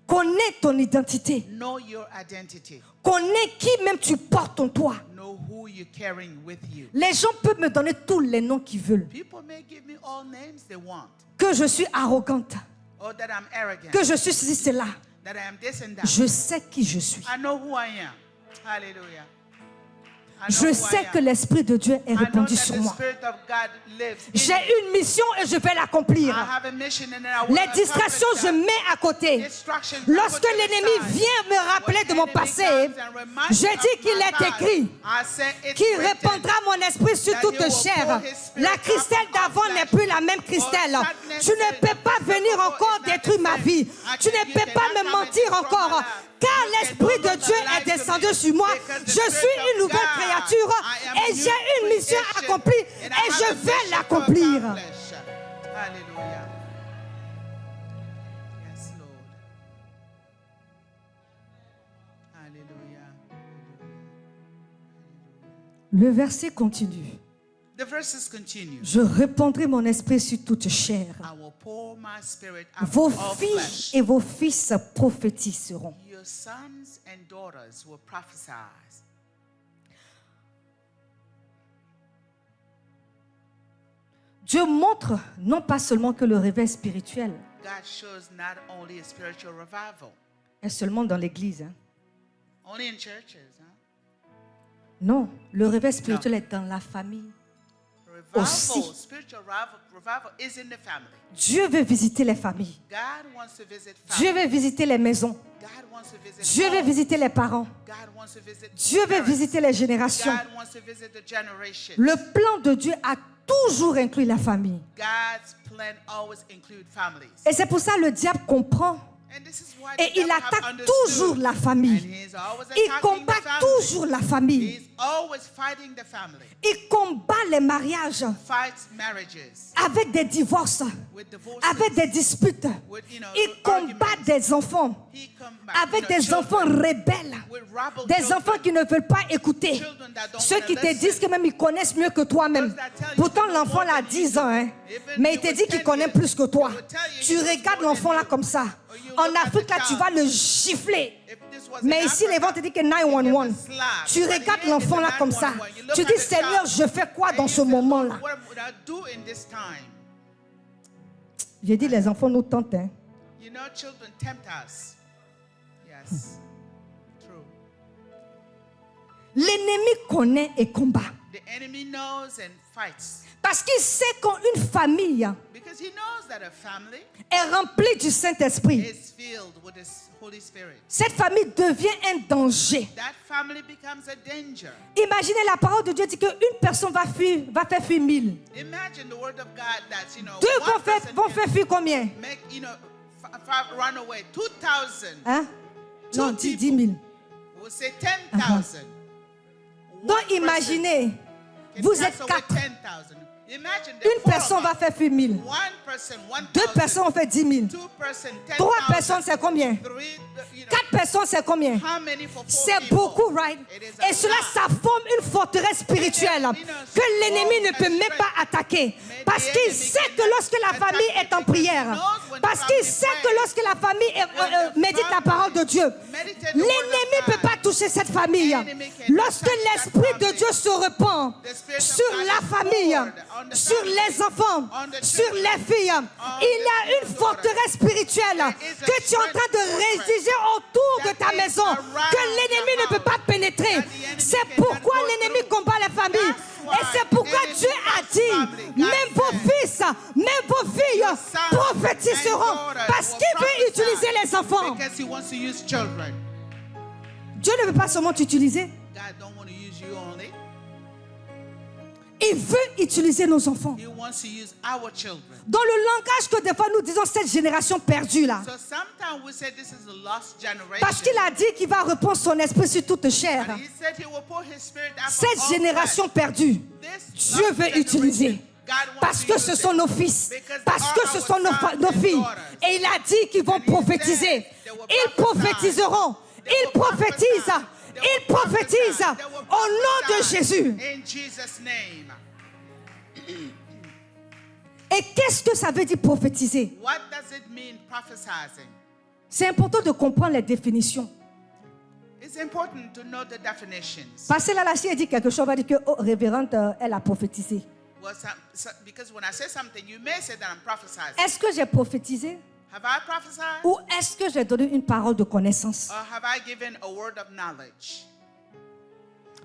Connais ton identité. Know your identity. Connais qui même tu portes en toi. Know who you're carrying with you. Les gens peuvent me donner tous les noms qu'ils veulent. People may give me all names they want. Que je suis arrogante. Or that I'm arrogant. Que je suis ceci, cela. That I am this and that. Je sais qui je suis. I know who I am. Hallelujah. I know Je who I sais am. que l'Esprit de Dieu est I know répandu that sur the moi. Spirit of God lives in J'ai me. une mission et je vais l'accomplir. I have a mission and I will Les accomplish distractions, that. je mets à côté. Distractions, Lorsque I put to the l'ennemi side. vient me rappeler de mon When passé, enemy comes and reminds je me of dis qu'il my est past, écrit I say it's qu'il written répandra mon esprit sur that toute he will chair. pour his spirit La Christelle upon d'avant all n'est flesh. plus la même Christelle. All sadness Tu ne is- peux pas venir is encore not the détruire ma same. vie. I Tu can- ne you peux pas cannot me come and mentir destroy encore. my life. Car You l'Esprit cannot de Dieu lie est to me. descendu sur moi. Because the Je Spirit suis of une nouvelle God, créature I am et a j'ai new une mission creation, accomplie and I et have je a vais mission to l'accomplir. accomplish. Hallelujah. Yes, Lord. Hallelujah. Le verset continue. The verses continue. Je répandrai mon esprit sur toute chair. I will pour my spirit Vos upon all filles flesh. et vos fils prophétiseront. Your sons and daughters will prophesy. Dieu montre non pas seulement que le réveil spirituel God shows not only a spiritual revival, est seulement dans l'église. Hein. only in churches. Huh? Non, le réveil spirituel est dans la famille. Revival, Aussi. spiritual revival is in the family. Dieu veut visiter les familles. God wants to visit Dieu family. veut visiter les maisons. God wants to visit Dieu veut homes. visiter les parents. God wants to visit Dieu veut parents. visiter les générations. God wants to visit the generation. Le plan de Dieu a toujours inclus la famille. God's plan always include families. Et c'est pour ça que le diable comprend. And this is why Et the il devil have attaque understood. toujours la And famille. he's always Il attacking combat the family. toujours la famille. He's always fighting the family. Il combat les mariages Fights marriages avec des divorces, with divorces. avec des disputes. With, Il combat arguments. des enfants He combat, avec des children, enfants rebelles. with rebel Des children. enfants qui ne veulent pas écouter. Children that don't Ceux qui te listen. disent que même ils connaissent mieux que toi-même. Those that tell you Pourtant, they know l'enfant more là a than 10 you ans. do. Hein. Even Mais il you te with dit qu'il 10 connaît years, plus que toi. he will tell you Tu he knows regardes more l'enfant than là you. comme ça. Or you En look at Afrique, the là, tu child. vas le gifler. If this was Mais in ici, les Africa, gens te disent que 911. slap. Tu But regardes here l'enfant it's là a comme ça. 911. You look Tu at dis, the Seigneur, child, je fais quoi and dans you ce say, moment-là? What would I do in this time? J'ai dit, les enfants nous tentent. Hein. You know, children tempt us. Yes. True. L'ennemi connaît et combat. The enemy knows and fights. Parce qu'il sait qu'une famille Because he knows that a family est remplie du Saint-Esprit. is filled with the Holy Spirit. Cette famille devient un danger. That family becomes a danger. Imaginez, la parole de Dieu dit qu'une personne va faire fuir 1000. Imagine the word of God that, you know, Deux one vont person faire can fuir combien? make, you know, five run away. 2,000. Hein? Non, Two 10 people. 000. We'll say 10,000. Donc imaginez, vous êtes 4. 10,000. Imagine that Une four personne of va us, faire fuir 1000. one person, 1,000. Deux personnes vont faire 10 000. Two person, 10,000. Trois personnes, c'est combien? Three, you know, 4 personnes, c'est combien? how many for four C'est people? beaucoup, right? It is a Et cela, lot. ça forme une forteresse spirituelle que l'ennemi ne peut même pas attaquer. Parce qu'il sait que lorsque la famille est en prière, parce qu'il sait que lorsque la famille médite la parole de Dieu, l'ennemi ne peut pas toucher toucher cette famille. Lorsque l'Esprit de Dieu se répand sur la famille, sur les enfants, sur les filles, il y a une forteresse spirituelle que tu es en train de rédiger autour de ta maison, que l'ennemi ne peut pas pénétrer. C'est pourquoi l'ennemi combat la famille. Et c'est pourquoi Dieu a dit, même vos fils, même vos filles prophétiseront, parce qu'il veut utiliser les enfants. Because he wants to use children. Dieu ne veut pas seulement t'utiliser, God don't want to use you only. il veut utiliser nos enfants. He wants to use our children. Dans le langage que des fois nous disons cette génération perdue là. So sometimes we say this is a lost generation. Parce qu'il a dit qu'il va répandre son esprit sur toute chair. And he said he will pour his spirit upon Cette all génération flesh. perdue, This Dieu lost veut generation, utiliser. God wants Parce to que use ce it. sont nos fils. Because Parce they que are ce our sont nos sons nos and filles. daughters. Et il a dit qu'ils vont And he said prophétiser. they will Ils prophesy. prophétiseront. They Ils will prophétisent. prophesy. They will Ils prophétisent. prophesy. They will Au nom de prophesy. Jésus. In Jesus' name. Et qu'est-ce que ça veut dire prophétiser? What does it mean prophesizing? C'est important de comprendre les définitions. It's important to know the definitions. Parce que là, la fille dit quelque chose, on va dire que oh, révérende, elle a prophétisé. Well, because when I say something, you may say that I'm prophesying. Est-ce que j'ai prophétisé Have I prophesied? ou est-ce que j'ai donné une parole de connaissance? Or have I given a word of knowledge?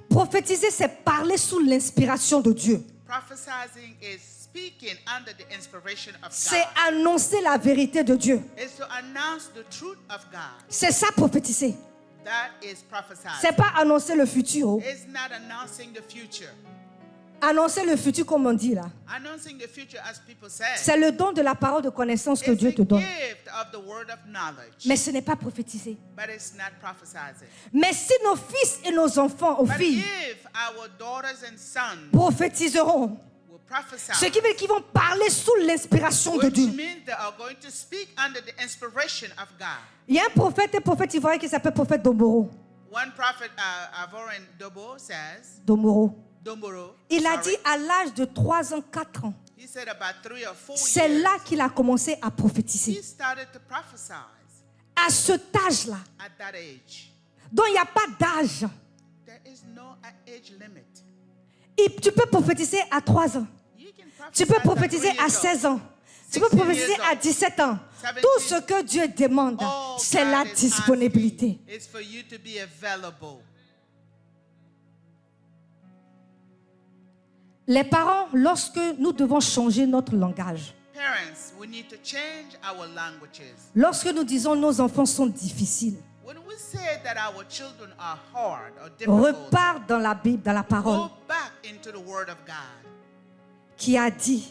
Prophétiser, c'est parler sous l'inspiration de Dieu. Prophesying is speaking under the inspiration of C'est God. annoncer la vérité de Dieu. It's to announce the truth of God. C'est ça prophétiser. That is prophesying. C'est pas annoncer le futur. It's not announcing the future. Annoncer le futur comme on dit là. Announcing the future as people say. C'est le don de la parole de connaissance que It's Dieu a te donne. gift of the word of knowledge. Mais ce n'est pas prophétiser. But it's not prophesizing. Mais si nos fils et nos enfants ou But filles if our daughters and sons prophétiseront, will prophesy, ce qui veut dire qu'ils vont parler sous l'inspiration de which Dieu. means they are going to speak under the inspiration of God. Il y a un prophète ivoirien qui s'appelle prophète Domboro. One prophet, Avoren Dobo says, Domboro. Domboro, Il a sorry, dit à l'âge de 3 ans, 4 ans, he said about 3 or 4 c'est years, là qu'il a commencé à he prophétiser. started to prophesy À cet âge-là. at that age. Donc il n'y a pas d'âge. There is no age limit. Tu peux prophétiser à 3 ans. You can Tu prophesy peux at prophétiser 3 à years 16 old. ans. Tu peux 16 prophétiser years à old. 17 ans. 17. Tout ce que Dieu demande, All c'est God la is disponibilité. asking is for you to be available. Les parents, lorsque nous devons changer notre langage, Parents, we need to change our languages. lorsque nous disons nos enfants sont difficiles, When we say that our children are hard or difficult, repars dans la Bible, dans la parole, go back into the Word of God qui a dit,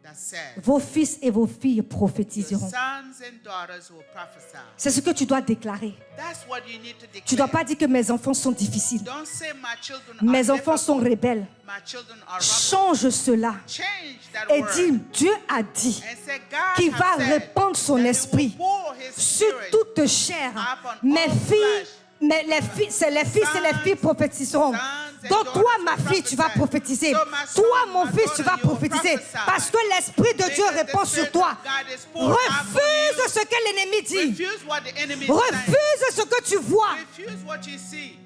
that says, vos fils et vos filles your prophétiseront. sons and daughters will prophesy. C'est ce que tu dois déclarer. That's what you need to declare. Tu ne dois pas dire que mes enfants sont difficiles. Don't say my children Mes are enfants sont difficult. rebelles. My children are rebels. Change cela Change that et word. dis, Dieu a dit And say, God qu'il has va said répandre son that he will esprit pour his sur spirit toute chair. upon Mes all filles, flesh. mais les filles, c'est les fils et les filles prophétiseront. Sons and Donc toi, daughters ma will fille, tu vas prophesy. prophétiser. So my son, Toi, mon my fils, tu daughter, vas you will prophétiser. prophesy. Parce que l'Esprit de Dieu Because the répand sur Spirit toi. of God is poured upon Refuse you. ce que l'ennemi dit. Refuse what the enemy is saying. Refuse ce que tu vois. Refuse what you see.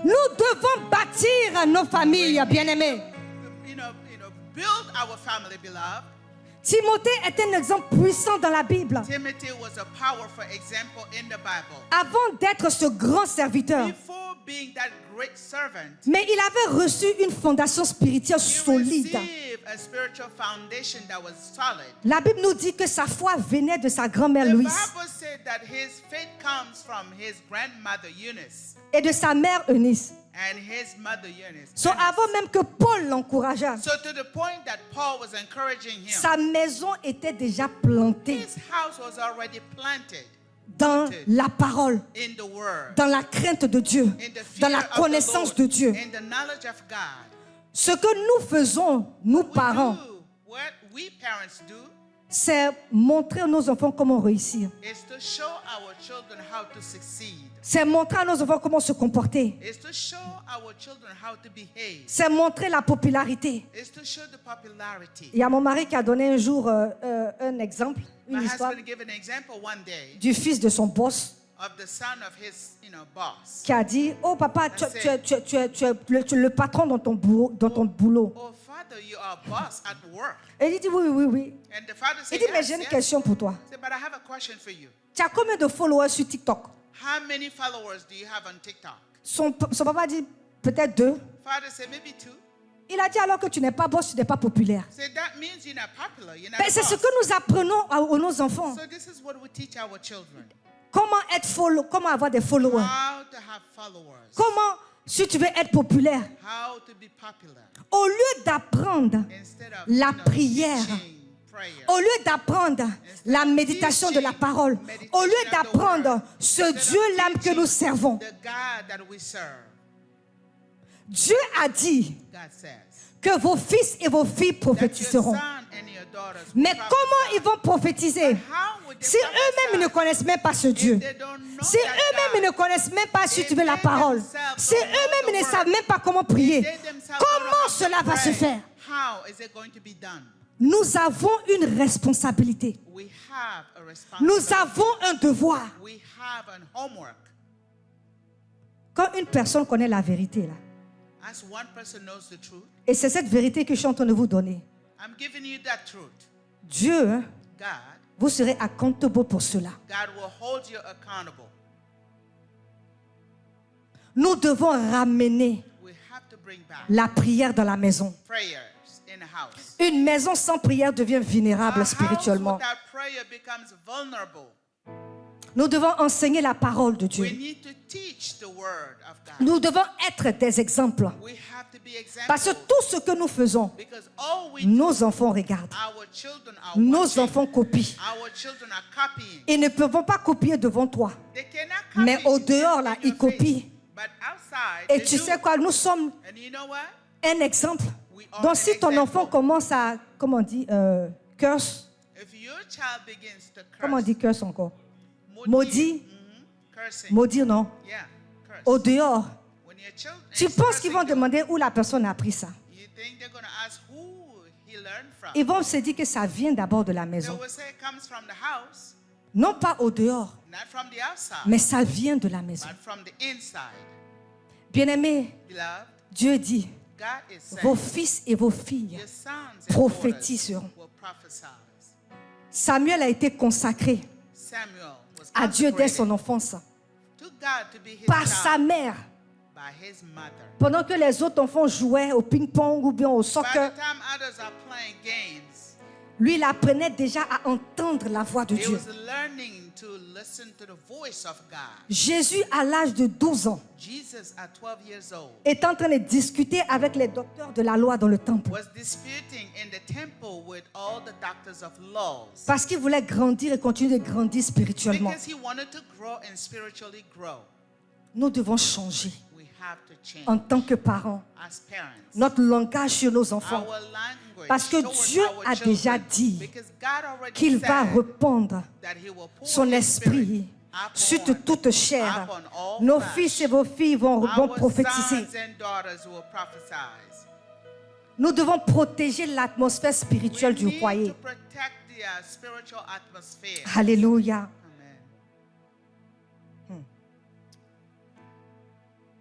Nous devons bâtir nos familles, bien-aimés. You know, build our family, beloved. Timothée est un exemple puissant dans la Bible. Timothy was a powerful example in the Bible. Avant d'être ce grand serviteur, Before being that great servant, mais il avait reçu une fondation spirituelle he solide. received a spiritual foundation that was solid. La Bible nous dit que sa foi venait de sa grand-mère The Louise Bible said that his faith comes from his grandmother Eunice et de sa mère Eunice. and his mother Eunice. So, avant même que Paul l'encourageât, So to the point that Paul was encouraging him, sa maison était déjà plantée his house was already planted dans la parole, in the word, dans la crainte de Dieu, in the fear dans la of the connaissance Lord, de Dieu. in the knowledge of God. Ce que nous faisons, nous parents, What we parents do c'est montrer à nos enfants comment réussir. is to show our children how to succeed. C'est montrer à nos enfants comment se comporter. Is to show our children how to behave. C'est montrer la popularité. Is to show the popularity. Il y a mon mari qui a donné un jour un exemple, My une histoire husband gave an example one day du fils de son boss. of the son of his, boss. qui a dit, oh papa, tu es le patron dans ton boulot. Oh, father, you are a boss at work. Et il dit, oui. And the father Il said, dit, mais yes, j'ai une yes. question pour toi. He said, but I have a question for you. Tu as combien de followers sur TikTok? How many followers do you have on TikTok? Son papa dit, peut-être 2. Father said, maybe 2. Il a dit alors que tu n'es pas boss, tu n'es pas populaire. So that means you're not popular. You're not Mais a c'est ce boss. que nous apprenons à nos enfants. So this is what we teach our children. Comment avoir des followers. How to have followers. Comment, si tu veux être populaire, How to be popular. au lieu d'apprendre Instead of la prière, teaching prayer. au lieu d'apprendre la méditation de la parole, au lieu d'apprendre ce Dieu-là que nous servons, The God that we serve, Dieu a dit God says, que vos fils et vos filles that your prophétiseront. son and your daughters will Mais comment ils vont prophétiser How would they si eux-mêmes ne prophesy connaissent même pas ce Dieu? if they don't know Si that eux-mêmes God? ne connaissent même pas, si If tu veux, la they parole. themselves Si don't know eux-mêmes the ne word, savent même pas comment prier. They themselves don't know Comment how to cela va se pray. faire? How is it going to be done? Nous avons une responsabilité. We have a Nous responsibility. avons un devoir. We have an homework. Quand une personne connaît la vérité, là, As one person knows the truth, et c'est cette vérité que je suis en train de vous donner, I'm giving you that truth. Dieu, hein, God, vous serez accountable pour cela. God will hold you accountable. Nous devons ramener We have to bring back la prière dans la maison. prayers in the house. Une maison sans prière devient vulnérable A house spirituellement. without prayer becomes vulnerable. Nous devons enseigner la parole de Dieu. We need to teach the word of God. Nous devons être des exemples. We have to be Parce que examples. tout ce que nous faisons, Because all we do, nos enfants regardent. our children are Nos watching. enfants copient. Our children are copying. Ils ne peuvent pas copier devant toi. They cannot copy Mais au you dehors, in là, your ils face. copient. But outside, Et they tu do. sais quoi, nous sommes And you know what? un exemple. We are Donc an si ton example. enfant commence à, comment on dit, curse, If your child begins to curse, comment on dit curse encore? Maudit. Cursing. Maudire, non. Yeah, curse. Au dehors, When your child tu is penses qu'ils vont cursing you, demander où la personne a appris ça. you think they're going to ask who he learned from. Ils vont se dire que ça vient d'abord de la They maison. will say it comes from the house, Non pas au dehors, not from the outside, mais ça vient de la maison. but from the inside. Bien-aimés, Beloved, Dieu dit, God is saying, vos fils et vos filles your sons and prophétiseront. daughters will prophesy. Samuel a été consacré Samuel was à Dieu dès consecrated son enfance to God to be his par sa child mère. by his mother. Pendant que les autres enfants jouaient au ping-pong ou bien au By soccer, the time others are playing games, lui, il apprenait déjà à entendre la voix de he Dieu. was learning to listen to the voice of God. Jésus, à l'âge de 12 ans, Jesus, at 12 years old, est en train de discuter avec les docteurs de la loi dans le temple. was disputing in the temple with all the doctors of laws Parce qu'il voulait grandir et continuer de grandir spirituellement. because he wanted to grow and spiritually grow. Nous devons changer We have to change en tant que parents as parents. notre langage sur nos enfants. Our language Parce que towards Dieu our a déjà children, dit because God already qu'il va said répandre that he will pour son his esprit spirit sur upon toute chair. upon all Nos flesh. fils et vos filles vont Our prophétiser. sons and daughters will prophesy. Nous devons protéger l'atmosphère spirituelle We du need foyer. to protect the spiritual atmosphere. Alléluia. Amen.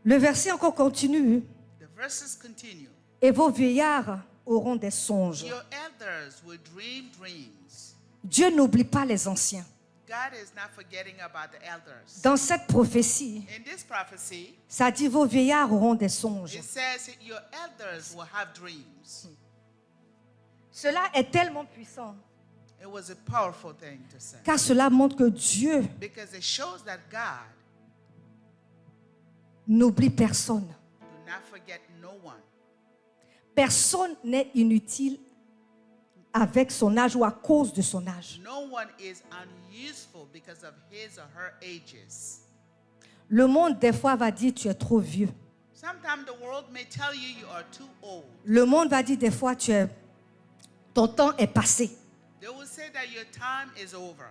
Le verset encore continue. The verses continue. Et vos vieillards auront des songes. Your elders will dream dreams. Dieu n'oublie pas les anciens. God is not forgetting about the elders. Dans cette prophétie, In this prophecy, ça dit vos vieillards auront des songes. it says that your elders will have dreams. Cela est tellement puissant, It was a powerful thing to say car cela montre que Dieu because it shows that God n'oublie personne. do not forget no one. Personne n'est inutile avec son âge ou à cause de son âge. No one is unuseful because of his or her ages. Le monde, des fois, va dire tu es trop vieux. Sometimes the world may tell you you are too old. Le monde va dire des fois ton temps est passé. They will say that your time is over.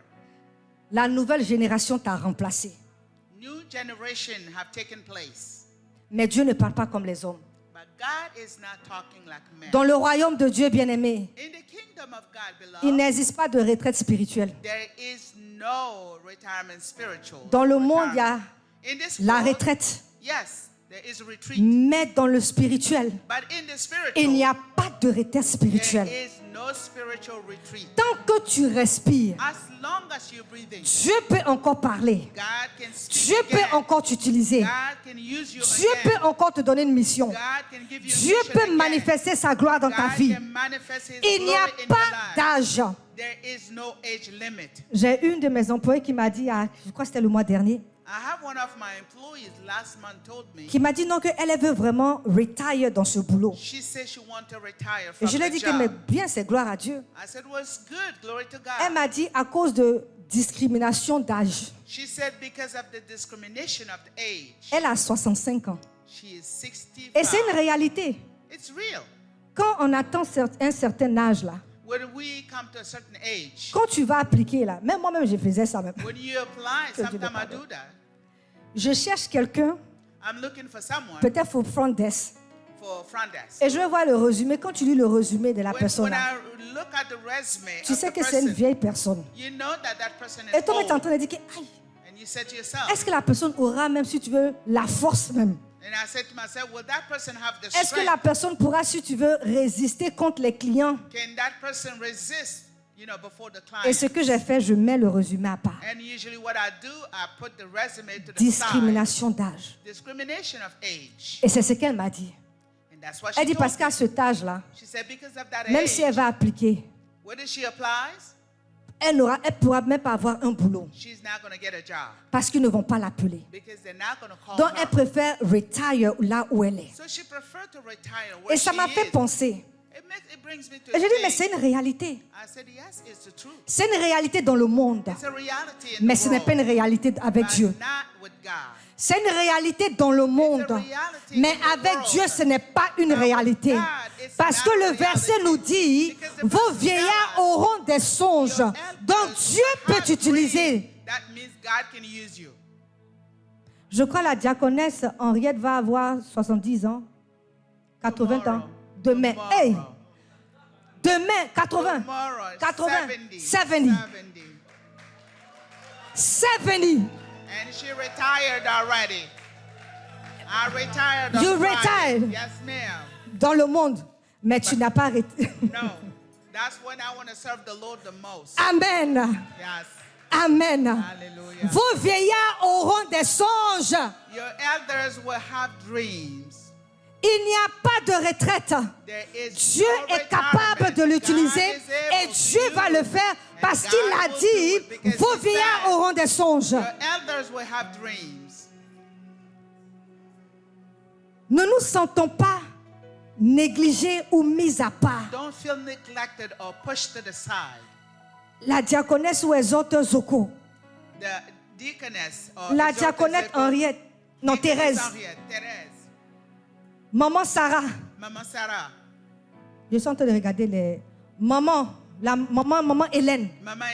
La nouvelle génération t'a remplacé. New generation have taken place. Mais Dieu ne parle pas comme les hommes. But But God is not talking like men. Dans le royaume de Dieu, bien-aimé, In the kingdom of God, il beloved, n'existe pas de retraite spirituelle. there is no retirement spiritual. Dans le monde, il y a In this la world, retraite. yes, there is a retreat. Mais dans le spirituel, But in the spiritual, il n'y a pas de retraite there spirituelle. is no spiritual retreat. Tant que tu respires, As long as you're breathing, Dieu peut encore parler. God can speak Dieu again. peut encore t'utiliser. God can use you Dieu again. peut encore te donner une mission. God can give you a Dieu mission peut again. manifester sa gloire dans ta God vie. can manifest His Il n'y a glory in your pas life. d'âge. There is no age limit. J'ai une de mes employés qui m'a dit, je crois que c'était le mois dernier, I have one of my employees last month told me, qui m'a dit non, qu'elle veut vraiment retire dans ce boulot. she said she want to retire Et from je lui ai the dit que mais job. bien, c'est gloire à Dieu. I said, well, it's good, glory to Elle God. m'a dit à cause de discrimination d'âge. She said because of the discrimination of the age. Elle a 65 ans. She is 65. Et c'est une réalité. It's real. Quand on atteint un certain âge là, When we come to a certain age, quand tu vas appliquer là, même moi-même je faisais ça même. when you apply, Que Dieu le sometimes I pardonne. do that. Je cherche quelqu'un, I'm looking for someone peut-être pour front desk. for front desk. Et je vais voir le résumé. Quand tu lis le résumé de la When personne là, I look at the resume tu of sais the que c'est une person, vieille personne. you know that person Et is toi, tu es en old. train de dire que, aïe, And you said to yourself, est-ce que la personne aura, même si tu veux, la force même? and I said to myself, will that person have the Est-ce que la strength? personne pourra, si tu veux, résister contre les clients? Can that person resist, before the Et ce client? que j'ai fait, je mets le résumé à part. And usually what I do, I put the resume to the side. Discrimination d'âge. Discrimination of age. Et c'est ce qu'elle m'a dit. And that's what Elle she dit parce told qu'à me. cet âge-là, She said because of that même age, si elle va appliquer, whether she applies, elle ne pourra même pas avoir un boulot she's not going to get a job parce qu'ils ne vont pas l'appeler. because they're not going to call Donc, her. elle préfère retire là où elle est. So she preferred to retire where Et ça she m'a fait is. penser. It brings me to Et a j'ai dit, mais stage. c'est une réalité. I said, yes, it's the truth. C'est une réalité dans le monde. It's a reality in Mais the ce n'est pas une world, réalité avec but Dieu. not with God. C'est une réalité dans le monde. reality Mais in the avec world. Dieu, ce n'est pas une But with réalité. God, it's Parce not que a le verset reality. nous dit, Because the vos verse vieillards tells us, auront des songes. Your Donc elders Dieu peut have t'utiliser. dreams. That means God can use you. Je crois la diaconesse Henriette va avoir 70 ans, 80 ans. Tomorrow. Demain. Tomorrow. Hey! Demain, 80. Tomorrow, 80, 70. 70. 70. And she retired already. I retired on You Friday. retired? Yes, ma'am. Dans le monde. Mais tu n'as pas arrêté. No, that's when I want to serve the Lord the most. Amen. Yes. Amen. Hallelujah. Vos vieillards auront des songes. Your elders will have dreams. Il n'y a pas de retraite. There is Dieu no est capable retirement. de l'utiliser God is et able Dieu to va use le it. faire parce And qu'il God a will do dit, it because vos he vieillards said, auront des songes. Your elders will have dreams. Ne nous sentons pas négligés ou mis à part. Don't feel neglected or pushed to the side. La diaconesse ou exhorte Zoko, The deaconess or la exhorters, diaconette Henriette, non deaconess Thérèse, Henriette, Thérèse, maman Sarah. Maman Sarah, Je suis en train de regarder les maman, maman Hélène, Maman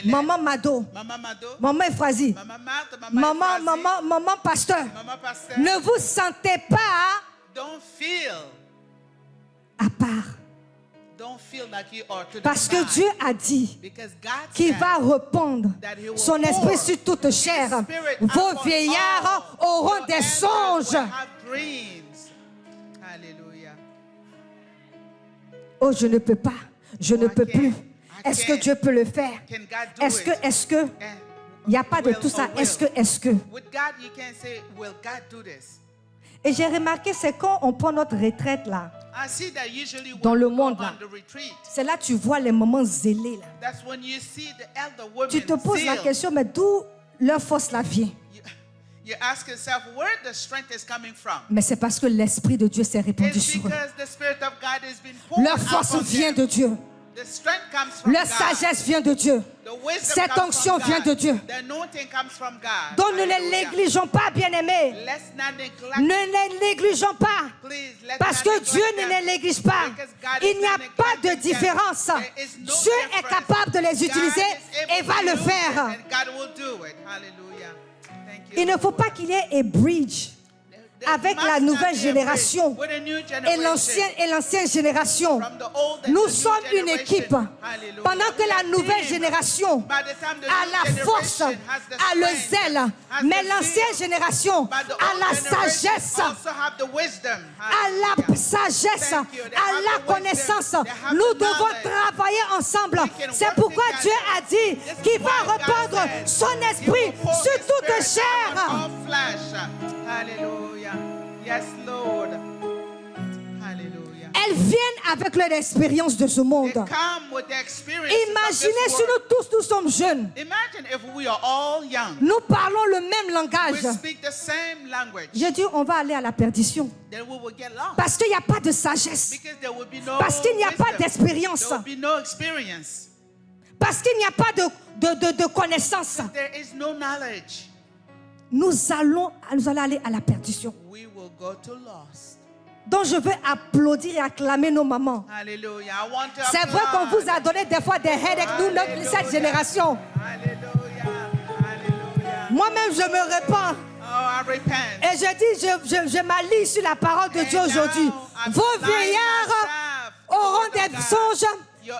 Hélène, maman Mado, Maman Mado, maman Ephrasie, Maman Marthe, Maman Ephrasie, maman Pasteur. Maman Pasteur. Ne vous sentez pas Don't feel à part. like you are to the Parce que side. Dieu a dit Because God qu'il said va répandre that he will son esprit pour sur toute his chair. spirit Vos upon vieillards all. auront Your des elders songes. will have dreams. Hallelujah. Oh, je ne peux pas. Je ne I peux can't. plus. I Est-ce que can't. Dieu peut le faire? Can God do Est-ce que, it? And il n'y a pas de will tout ça. or will. Est-ce que. With God, you can't say, will God do this? Et j'ai remarqué, c'est quand on prend notre retraite là. I see that usually Dans when le we go monde, on là. the retreat, C'est là que tu vois les moments zélés là. that's when you see the elder women Tu te poses la zeal. question, mais d'où leur force là vient? You ask yourself where the strength is coming from. Mais c'est parce que l'Esprit de Dieu s'est répandu It's sur eux. because the Spirit of God has been poured Leur force upon vient them. de Dieu. The strength comes from Leur God. sagesse vient de Dieu. The wisdom Cette comes onction from vient God. de Dieu. The anointing comes from God. Donc ne les Hallelujah. négligeons pas, bien-aimés. Let's not neglect. Ne les négligeons pas. Please, let's Parce not que Dieu neglect ne them. les néglige pas. Because God Il is n'y a not pas de neglecting them. différence. There is no Dieu est difference. capable de les God utiliser is able et va to le use faire. it, and God will do it. Hallelujah. Thank you, Il ne faut Lord. pas qu'il y ait un bridge avec la nouvelle génération et l'ancienne génération. Nous sommes une équipe. Pendant que la nouvelle génération a la force, a le zèle, mais l'ancienne génération a la sagesse, a la connaissance. Nous devons travailler ensemble. C'est pourquoi Dieu a dit qu'il va répandre son esprit sur toute chair. Hallelujah. Yes, Lord. Hallelujah. Elles viennent avec leur expérience de ce monde. They come with the experience Imaginez si nous tous nous sommes jeunes. Imagine if we are all young. Nous parlons le même We langage. speak the same language. J'ai dit on va aller à la perdition. Then we will get lost. Parce qu'il n'y a pas de sagesse. Because there will be no Parce qu'il n'y a pas wisdom. d'expérience. There will be no experience. Parce qu'il n'y a pas de connaissance. There is no knowledge. Nous allons aller à la perdition. We will go to lost. Donc je veux applaudir et acclamer nos mamans. Hallelujah. I want to C'est vrai qu'on applaud. vous a donné des fois des headaches, nous, cette génération. Hallelujah. Hallelujah. Moi-même, je me répands. Oh, I repent. Et je dis, je m'allie sur la parole de Dieu aujourd'hui. Vos vieillards auront des songes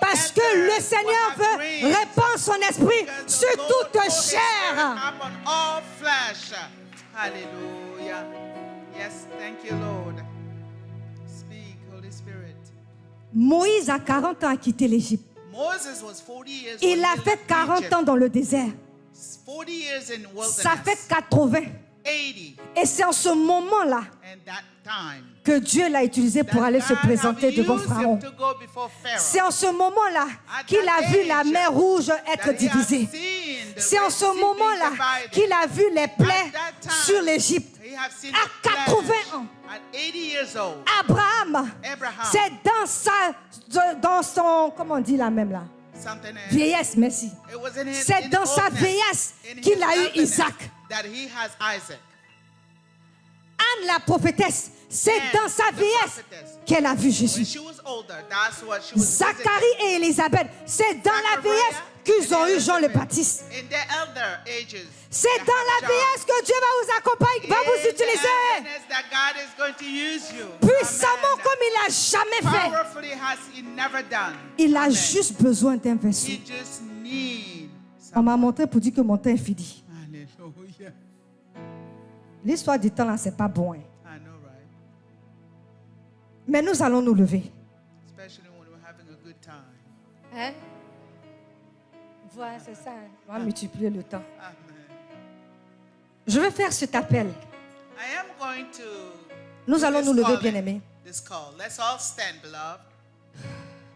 parce que le Seigneur veut répandre son esprit sur toute chair. Upon all flesh. Hallelujah. Yes, thank you, Lord. Speak, Holy Spirit. Moïse, à 40 ans, a quitté l'Égypte. Moses was 40 years Il when a he fait left 40 Egypt. ans dans le désert. 40 years in wilderness. Ça fait 80. 80. Et c'est en ce moment-là And that time. que Dieu l'a utilisé pour that aller se God présenter have devant used Pharaon. him to go before Pharaoh. C'est en ce moment-là qu'il a vu la mer rouge être That he has divisée. seen the C'est en Red ce Sea being moment-là divided. qu'il a vu les plaies At that time, sur l'Égypte. he have seen À the 80 plagues. ans. At 80 years old. Abraham, Abraham. c'est dans son, comment on dit là même là? Something else. Vieillesse, merci. It was in his, C'est in dans sa oldness, vieillesse in qu'il his a eu eldernness, Isaac. that he has Isaac. Anne la prophétesse, c'est Anne, dans sa the vieillesse prophetess. qu'elle a vu When Jésus. she was older, that's what she was Zacharie et Élisabeth, c'est dans la vieillesse qu'ils ont eu Jean le Baptiste. in their elder ages. C'est they dans have la John. vieillesse que Dieu va vous accompagner, va vous In the utiliser eldernness that God is going to use you. puissamment Amen. comme il n'a jamais fait. Powerfully has he never done. Il a Amen. juste besoin d'un vaisseau. He just need On m'a montré pour dire que mon temps est fini. Hallelujah. L'histoire du temps là, c'est pas bon. Hein. I know, right? Mais nous allons nous lever. Especially when we're having a good time. Hein? Voilà, c'est ça. On va multiplier le temps. Amen. Je vais faire cet appel. I am going to Nous do allons this nous lever, calling, bien-aimés. This call. Let's all stand, beloved.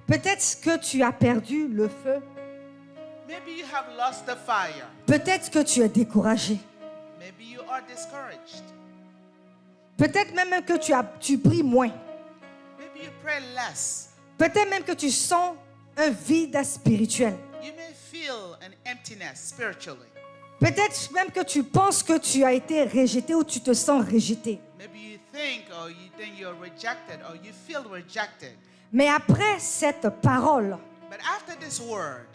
Peut-être que tu as perdu le feu. Maybe you have lost the fire. Peut-être que tu es découragé. Maybe you are discouraged. Peut-être même que tu pries moins. Maybe you pray less. Peut-être même que tu sens un vide spirituel. You may feel an emptiness spiritually. Peut-être même que tu penses que tu as été rejeté ou tu te sens rejeté. Maybe you think you're rejected or you feel rejected. Mais après cette parole But after this word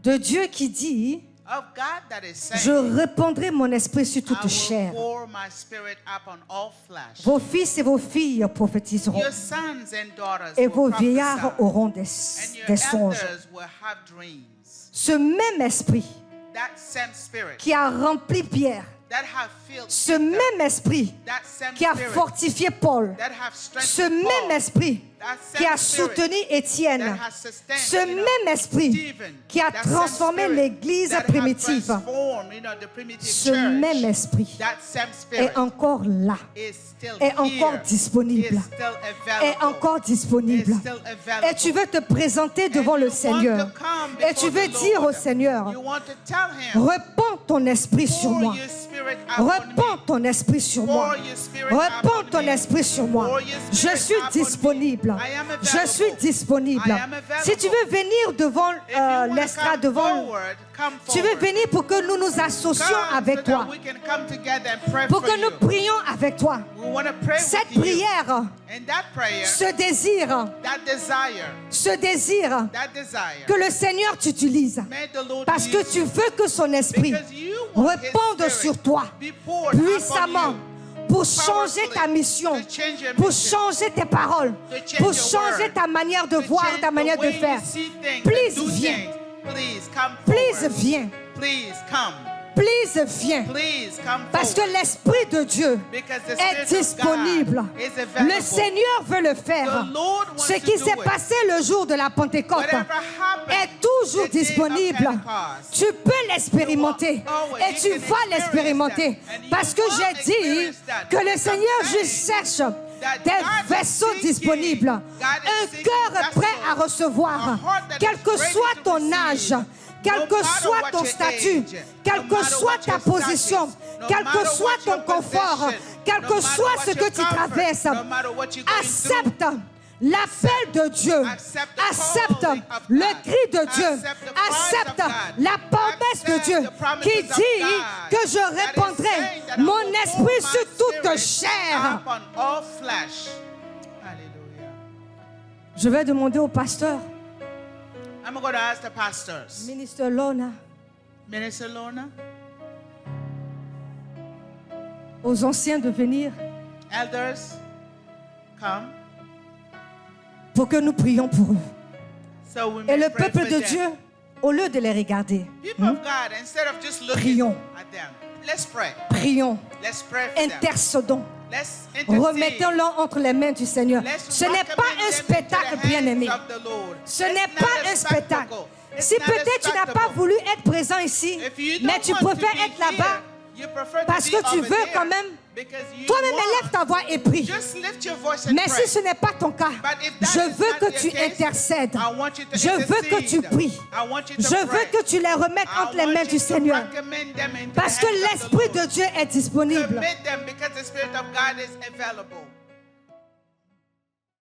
de Dieu qui dit, of God that is je saying, répandrai mon esprit sur I toute will chair. pour my spirit upon all flesh. Vos fils et vos filles prophétiseront. Your sons and daughters Et will vos prophesy, vieillards auront and your des songes. elders will have dreams. Ce même esprit That same spirit qui a rempli Pierre, that have filled ce Peter, même esprit that same qui a spirit fortifié Paul, that have ce strengthened même Paul, esprit that qui same a spirit soutenu Étienne, that has sustained, ce même esprit Stephen, qui a that same transformé spirit l'Église that have primitive, transformed, the primitive ce church, même esprit that same spirit est encore là, is still est here, encore disponible, is still available, est encore disponible. is still available. Et tu veux te présenter devant And le you want Seigneur. to come Et tu before veux the dire au Lord. Seigneur, You want to tell him, répands ton esprit sur pour moi. your spirit upon Répands me. ton esprit sur moi. Pour your spirit Répands upon ton me. esprit sur moi. Pour your Je spirit suis upon me. disponible. I am Je available. suis disponible. I am available. Si tu veux venir devant If you wanna l'estrade, come devant, forward, come tu veux forward. venir pour que nous nous associons Come avec so toi, that we can come together and pray pour for que nous you. prions avec toi. We want to pray Cette with you. prière, And that prayer, ce désir, that desire, que le Seigneur t'utilise, may the Lord parce que use tu veux que son esprit because you want His répande Spirit sur toi be poured upon puissamment you pour changer ta mission, to change your pour mission, changer tes paroles, to change pour your changer word, ta manière de to voir, change ta manière the de way faire. you see things, Please, and do viens. things. Please come Please, forward. viens. Please come. Please, viens. Please come Parce que forward. l'Esprit de Dieu Because the est Spirit of disponible. God is available. Le Seigneur veut le faire. The Lord wants Ce to qui do s'est it. passé le jour de la Pentecôte Whatever happened est toujours the day of disponible. Pentecost, Tu peux l'expérimenter always, et you tu can vas experience l'expérimenter. that, and you Parce que will j'ai dit experience that. que le Seigneur juste Sometimes cherche that des God is vaisseaux seeking, disponibles, God is un seeking cœur vessels, prêt à recevoir, a heart that quel is que ready soit to ton âge, receive. quel No que matter soit what ton your statut, age, quelle no que matter soit what ta your position, status, no quel que matter soit what ton your confort, possession, quel no que matter soit what ce your que tu comfort, traverses, no matter what you're going accepte through, l'appel de Dieu, accept the accepte calling of le God, cri de Dieu, accept the cries accepte of God, la promesse de accept Dieu the promises qui of dit God que je that is répandrai saying that I mon will pour esprit my sur toute spirit chair. upon all flesh. Hallelujah. Je vais demander au pasteur, I'm going to ask the pastors. ministre Lona, Minister Lorna, aux anciens de venir elders, come. pour que nous prions pour eux. So we Et may le pray peuple for de them. Dieu, au lieu de les regarder, People of God, instead of just looking Prions. at them, let's pray. prions, Let's pray for them. intercédons, Let's intercede. remettons-les entre les mains du Seigneur. Let's Ce n'est pas recommend un them spectacle, into the bien-aimé. hands of the Lord. Ce It's n'est not pas a un spectacle. It's Si not a peut-être tu n'as pas spectacle. voulu être présent ici, If you mais don't tu want to préfères be être là-bas, here, you prefer to parce be que tu over veux there quand même, because you toi-même want. élève ta voix et prie. Just lift your voice and Mais pray. si ce n'est pas ton cas, But if that je is veux not que your tu case, intercèdes. I want you to Je veux que tu intercede. pries. I want you to Je veux pray. que tu les remettes I entre les want mains you du to Seigneur. recommend them into Parce the que hands of the l'Esprit Lord. de Dieu est disponible. Commit them because the Spirit of God is available.